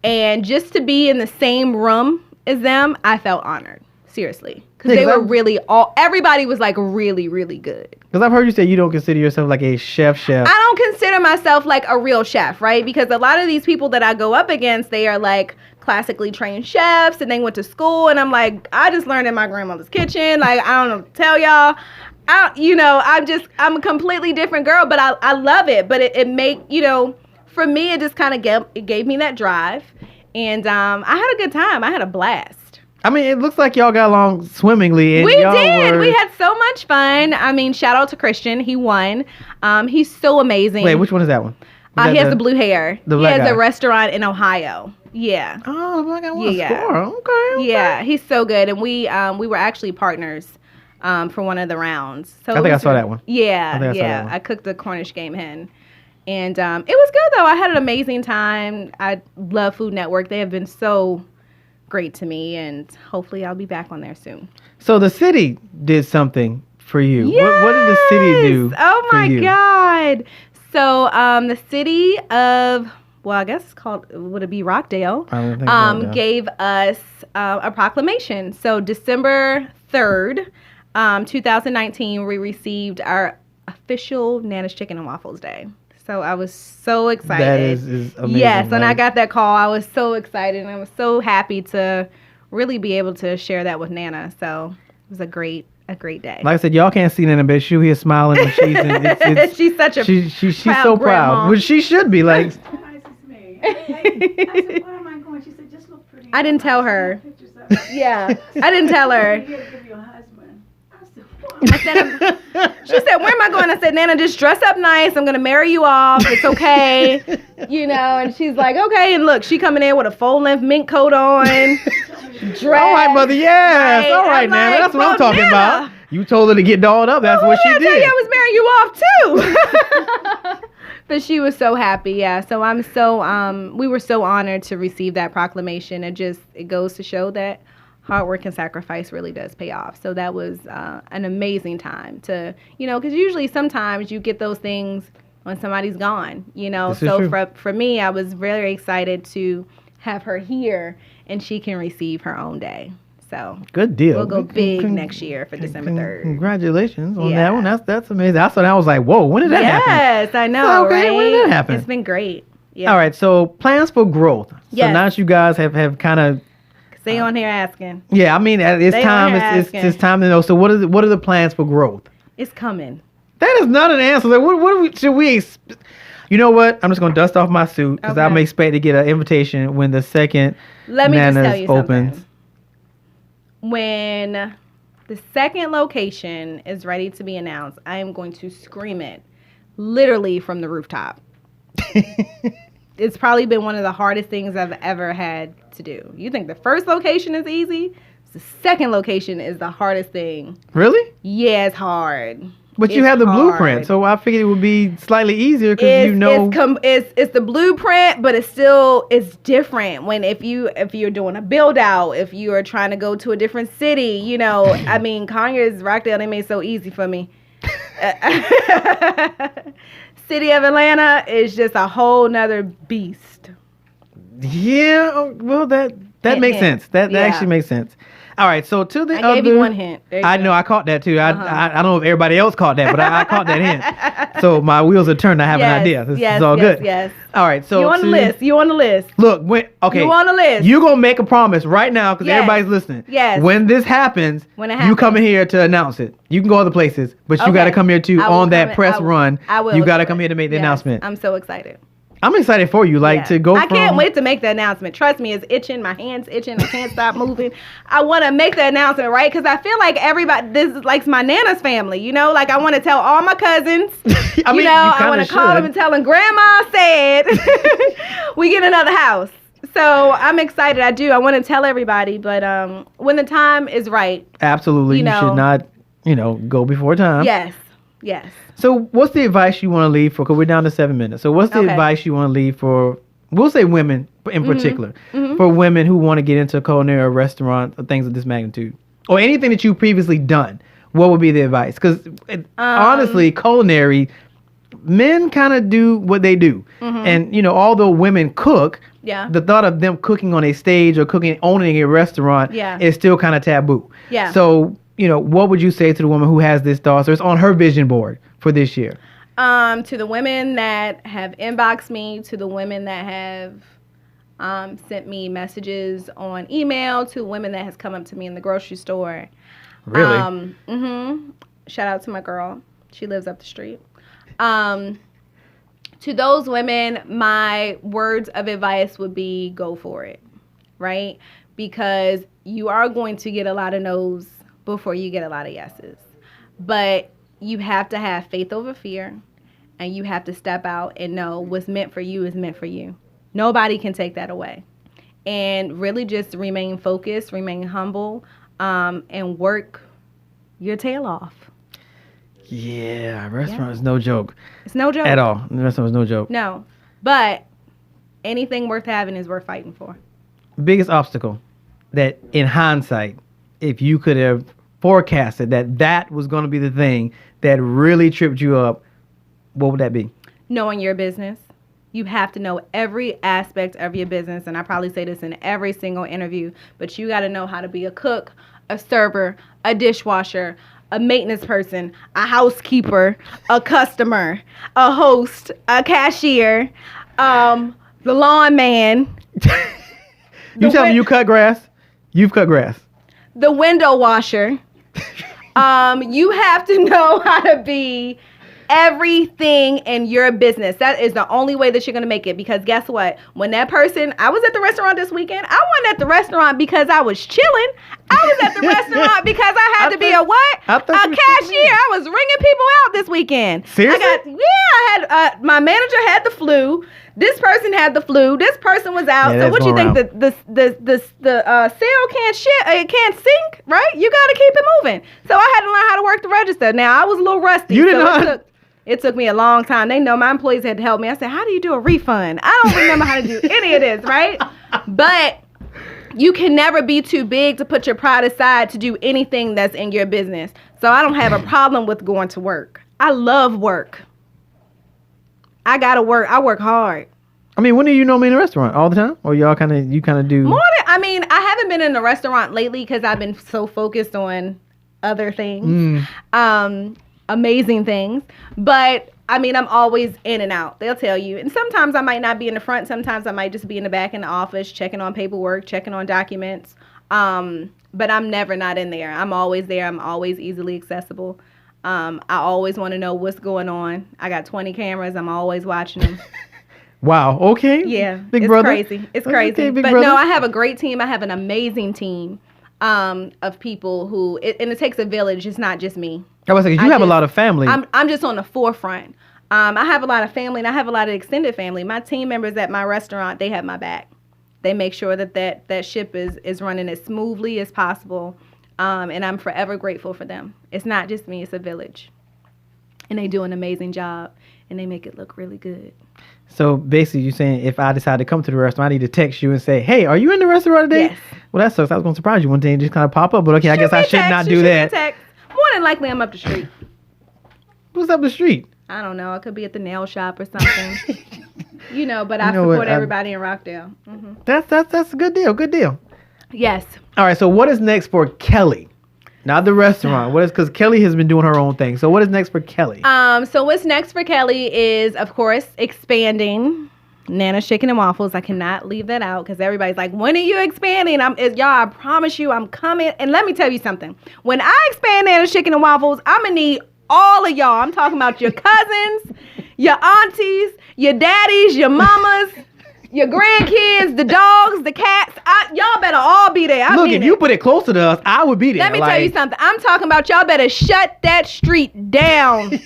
S4: And just to be in the same room as them, I felt honored. Seriously. Because they were really everybody was like really, really good.
S3: Because I've heard you say you don't consider yourself like a chef.
S4: I don't consider myself like a real chef, right? Because a lot of these people that I go up against, they are like classically trained chefs and they went to school. And I'm like, I just learned in my grandmother's kitchen. Like, I don't know what to tell y'all. I'm a completely different girl, but I love it. But it make, for me, it just kind of gave me that drive. And I had a good time. I had a blast.
S3: I mean, it looks like y'all got along swimmingly. And
S4: we did. We had so much fun. I mean, shout out to Christian. He won. He's so amazing.
S3: Wait, which one is that one?
S4: He has the blue hair. He has a restaurant in Ohio. Yeah.
S3: Oh, the black guy won a score. Okay.
S4: Yeah, he's so good. And we were actually partners for one of the rounds. So
S3: I think I saw that one.
S4: Yeah. I cooked the Cornish game hen. And it was good, though. I had an amazing time. I love Food Network. They have been so great to me, and hopefully I'll be back on there soon.
S3: So the city did something for you.
S4: Yes!
S3: What did the city do?
S4: Oh my God. So the city of, well, I guess it's called, would it be Rockdale? Gave us a proclamation. So December 3rd, 2019, we received our official Nana's Chicken and Waffles Day. So I was so excited.
S3: That is amazing.
S4: Yes, and I got that call. I was so excited, and I was so happy to really be able to share that with Nana. So it was a great day.
S3: Like I said, y'all can't see Nana, but she's here smiling. And
S4: she's such a
S3: she's so proud, which she should be. Like,
S2: I said, where am I going? She said, just look pretty.
S4: I didn't tell her. Yeah, I didn't tell her. I said, she said, where am I going? I said, Nana, just dress up nice. I'm going to marry you off. It's okay. And she's like, okay. And look, she coming in with a full-length mink coat on. Dress.
S3: All right, mother. Yes.
S4: Right.
S3: All right, Nana. That's what I'm talking about. You told her to get dolled up. That's what she did.
S4: I tell you, I was marrying you off, too. But she was so happy. Yeah. So we were so honored to receive that proclamation. It goes to show that hard work and sacrifice really does pay off. So that was an amazing time to, because usually sometimes you get those things when somebody's gone, So for me, I was very excited to have her here and she can receive her own day. So
S3: good deal.
S4: We'll go big next year for December 3rd.
S3: Congratulations on that one. That's amazing. I was like, whoa, when did that happen?
S4: Yes, I know, right?
S3: When did that happen?
S4: It's been great. Yeah.
S3: All right, so plans for growth.
S4: Yes.
S3: So now that you guys have kind of
S4: stay on here asking.
S3: Yeah, I mean, it's time. It's time to know. So, what are the plans for growth?
S4: It's coming.
S3: That is not an answer. Like, should we? You know what? I'm just gonna dust off my suit because I'm expecting to get an invitation when the second Nana's opens.
S4: Something. When the second location is ready to be announced, I am going to scream it, literally from the rooftop. It's probably been one of the hardest things I've ever had to do. You think the first location is easy? The second location is the hardest thing.
S3: Really?
S4: Yeah, it's hard.
S3: But you have the blueprint, so I figured it would be slightly easier because
S4: it's the blueprint, but it's different when if you're doing a build out, if you are trying to go to a different city, I mean, Conyers, Rockdale, they made it so easy for me. City of Atlanta is just a whole nother beast.
S3: Yeah, well, that makes sense. That actually makes sense. All right, so to the other...
S4: I gave you one hint.
S3: I know, I caught that too. I don't know if everybody else caught that, but I caught that hint. So my wheels are turned. I have an idea. This is all good.
S4: Yes.
S3: All right, so...
S4: You on the list. You on the list.
S3: Look, okay.
S4: You on the list.
S3: You're going to make a promise right now because everybody's listening.
S4: Yes.
S3: When this happens, you come in here to announce it. You can go other places, but you got to come here too on that press run.
S4: I will.
S3: You got to come here to make the announcement.
S4: I'm so excited.
S3: I'm excited for you, to go
S4: I can't wait to make the announcement. Trust me, it's itching. My hand's itching. I can't stop moving. I want to make the announcement, right? Because I feel like everybody, this is like my Nana's family, Like I want to tell all my cousins, I want to call them and tell them, Grandma said, we get another house. So I'm excited. I do. I want to tell everybody, but when the time is right.
S3: Absolutely. You should not, go before time.
S4: Yes.
S3: So what's the advice you want to leave for, because we're down to 7 minutes. So what's the advice you want to leave for, we'll say women in particular, for women who want to get into culinary or restaurant or things of this magnitude, or anything that you've previously done? What would be the advice? Because honestly, culinary, men kind of do what they do. And, although women cook, the thought of them cooking on a stage or owning a restaurant is still kind of taboo. Yeah. So, what would you say to the woman who has this thought? So it's on her vision board for this year.
S4: To the women that have inboxed me, to the women that have sent me messages on email, to women that has come up to me in the grocery store.
S3: Really?
S4: Shout out to my girl. She lives up the street. To those women, my words of advice would be go for it, right? Because you are going to get a lot of no's before you get a lot of yeses. But you have to have faith over fear, and you have to step out and know what's meant for you is meant for you. Nobody can take that away. And really just remain focused, remain humble, and work your tail off.
S3: Yeah, restaurant is no joke.
S4: It's no joke.
S3: At all. The restaurant is no joke.
S4: No. But anything worth having is worth fighting for.
S3: Biggest obstacle that in hindsight, if you could have forecasted that was going to be the thing that really tripped you up, what would that be? Knowing
S4: your business. You have to know every aspect of your business. And I probably say this in every single interview, but you got to know how to be a cook, a server, a dishwasher, a maintenance person, a housekeeper, a customer, a host, a cashier, the lawn man.
S3: You tell me you cut grass? You've cut grass.
S4: The window washer. You have to know how to be everything in your business. That is the only way that you're going to make it, because guess what? When that person, I was at the restaurant this weekend. I wasn't at the restaurant because I was chilling. I was at the restaurant because I had to be a what? A cashier. I was ringing people out this weekend.
S3: Seriously?
S4: I had, my manager had the flu. This person had the flu. This person was out. So what you think? The sale can't sink, right? You got to keep it moving. So I had to learn how to work the register. Now I was a little rusty.
S3: You didn't know.
S4: It took me a long time. They know my employees had to help me. I said, how do you do a refund? I don't remember how to do any of this, right? But you can never be too big to put your pride aside to do anything that's in your business. So I don't have a problem with going to work. I love work. I got to work. I work hard.
S3: I mean, when do you normally in a restaurant? All the time? Or you kind of do?
S4: More than, I haven't been in a restaurant lately because I've been so focused on other things. Amazing things. But I'm always in and out. They'll tell you. And sometimes I might not be in the front. Sometimes I might just be in the back in the office, checking on paperwork, checking on documents. But I'm never not in there. I'm always there. I'm always easily accessible. I always want to know what's going on. I got 20 cameras. I'm always watching them.
S3: Wow. Okay.
S4: Yeah.
S3: Big brother.
S4: Crazy. It's crazy.
S3: Okay,
S4: but
S3: brother.
S4: No, I have a great team. I have an amazing team of people who, and it takes a village. It's not just me.
S3: I was like, you have a lot of family.
S4: I'm just on the forefront. I have a lot of family, and I have a lot of extended family. My team members at my restaurant, they have my back. They make sure that ship is running as smoothly as possible. And I'm forever grateful for them. It's not just me. It's a village. And they do an amazing job, and they make it look really good.
S3: So basically you're saying if I decide to come to the restaurant, I need to text you and say, hey, are you in the restaurant today?
S4: Yes.
S3: Well, that sucks. I was going to surprise you one day and just kind of pop up. But okay, I guess I should not do that.
S4: More than likely, I'm up the street.
S3: What's up the street?
S4: I don't know. I could be at the nail shop or something. But I support everybody in Rockdale. Mm-hmm.
S3: That's a good deal. Good deal.
S4: Yes.
S3: All right. So what is next for Kelly? Not the restaurant. Because Kelly has been doing her own thing. So what is next for Kelly?
S4: So what's next for Kelly is, of course, expanding Nana's Chicken and Waffles. I cannot leave that out because everybody's like, when are you expanding? Y'all, I promise you I'm coming. And let me tell you something. When I expand Nana's Chicken and Waffles, I'm going to need all of y'all. I'm talking about your cousins, your aunties, your daddies, your mamas, your grandkids, the dogs, the cats. Y'all better all be there.
S3: Look, if you put it closer to us, I would be there.
S4: Let me tell you something. I'm talking about y'all better shut that street down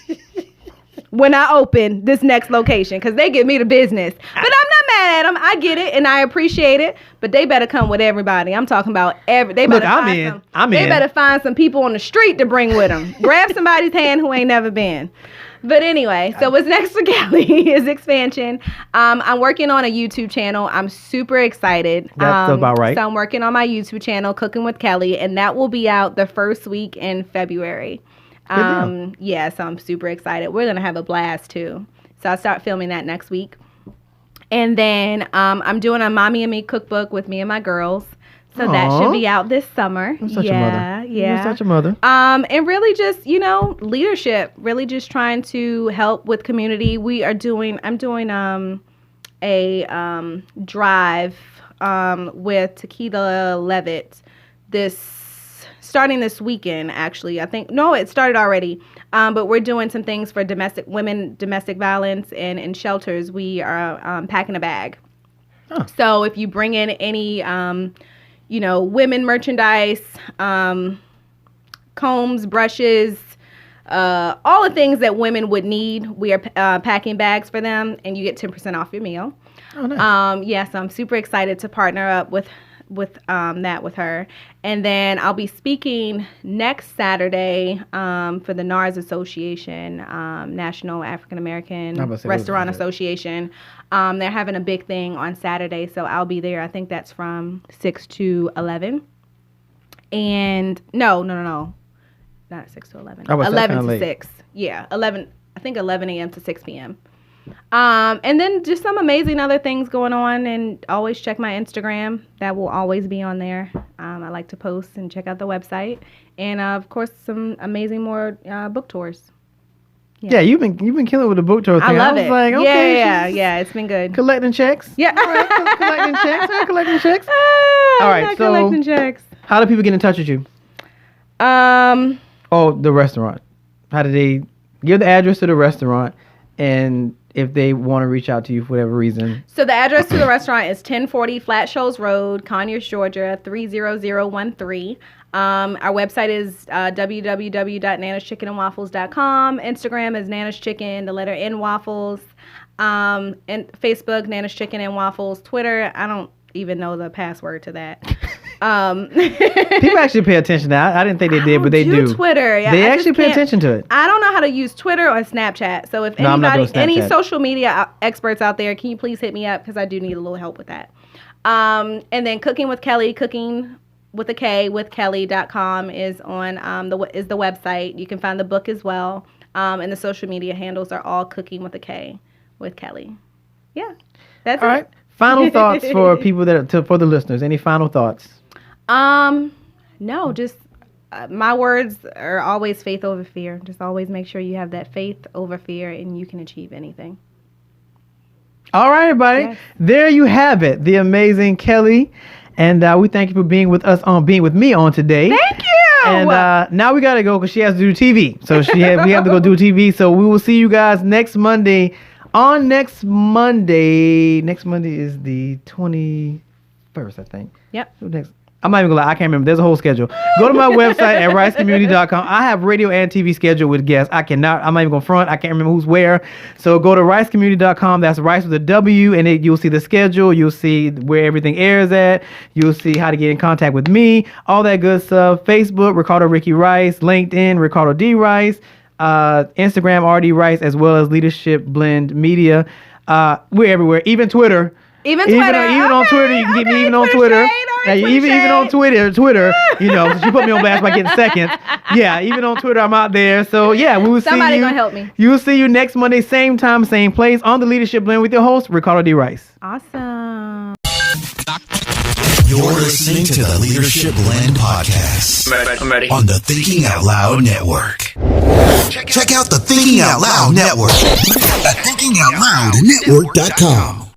S4: when I open this next location, because they give me the business. But I'm not mad at them. I get it and I appreciate it. But they better come with everybody. I'm talking about They better find some people on the street to bring with them. Grab somebody's hand who ain't never been. But anyway, so what's next for Kelly is expansion. I'm working on a YouTube channel. I'm super excited.
S3: That's about right.
S4: So I'm working on my YouTube channel, Cooking with Kelly, and that will be out the first week in February. Yeah, so I'm super excited. We're gonna have a blast too. So I'll start filming that next week. And then I'm doing a Mommy and Me cookbook with me and my girls. So that should be out this summer.
S3: You're such a mother. You're such a mother.
S4: And really just, leadership, really just trying to help with community. I'm doing a drive with Tequila Levitt starting this weekend, actually. It started already. But we're doing some things for domestic violence, and in shelters we are packing a bag. Oh. So if you bring in any women merchandise, combs, brushes, all the things that women would need, we are packing bags for them, and you get 10% off your meal.
S3: Oh, nice.
S4: So I'm super excited to partner up with her. And then I'll be speaking next Saturday for the NARS Association, National African American Restaurant Association. They're having a big thing on Saturday, so I'll be there. I think that's from 6 to 11. And no, not 6 to 11. 11 to 6. Yeah, 11. I think 11 a.m. to 6 p.m. And then just some amazing other things going on, and always check my Instagram. That will always be on there. I like to post and check out the website, and of course some amazing more book tours.
S3: Yeah, you've been killing with the book tour thing.
S4: I love it.
S3: Like, okay,
S4: yeah, it's been good.
S3: Collecting checks.
S4: Yeah,
S3: all right, collecting checks. All right, so
S4: collecting checks.
S3: How do people get in touch with you? The restaurant. How do they give the address to the restaurant, and if they want to reach out to you for whatever reason? So
S4: the address to the restaurant is 1040 Flat Shoals Road, Conyers, Georgia, 30013. Our website is www.nanaschickenandwaffles.com. Instagram is Nana's Chicken, the letter N Waffles. And Facebook, Nana's Chicken and Waffles. Twitter, I don't even know the password to that.
S3: People actually pay attention to that. I didn't think they did, but they do.
S4: Twitter. Yeah,
S3: they actually pay attention to it.
S4: I don't know how to use Twitter or Snapchat. So if any social media experts out there, can you please hit me up, because I do need a little help with that. And then Cooking with Kelly, cooking with a K with Kelly.com is on the website. You can find the book as well. And the social media handles are all Cooking with a K with Kelly. Yeah, that's
S3: all
S4: it.
S3: Right. Final thoughts for people for the listeners. Any final thoughts?
S4: No, just my words are always faith over fear. Just always make sure you have that faith over fear, and you can achieve anything.
S3: All right, everybody. Yes. There you have it. The amazing Kelly. And we thank you for being with me on today.
S4: Thank you.
S3: And now we got to go because she has to do TV. So we have to go do TV. So we will see you guys next Monday. Next Monday is the 21st, I think.
S4: Yep.
S3: I'm not even gonna lie, I can't remember. There's a whole schedule. Go to my website at ricecommunity.com. I have radio and TV scheduled with guests. I'm not even gonna front. I can't remember who's where. So go to ricecommunity.com. That's Rice with a W, and you'll see the schedule. You'll see where everything airs at. You'll see how to get in contact with me. All that good stuff. Facebook, Ricardo Ricky Rice. LinkedIn, Ricardo D. Rice. Instagram, RD Rice, as well as Leadership Blend Media. We're everywhere. Even Twitter.
S4: Even on
S3: Twitter, you can get me even on Twitter. Even on Twitter, since you put me on blast by getting seconds. Yeah, even on Twitter, I'm out there. So yeah, we will see you.
S4: Somebody gonna help me.
S3: We will see you next Monday, same time, same place, on the Leadership Blend with your host, Ricardo D. Rice.
S4: Awesome.
S1: You're listening to the Leadership Blend podcast.
S5: I'm ready.
S1: On the Thinking Out Loud Network. Check out the Thinking Out Loud Network at thinkingoutloudnetwork.com.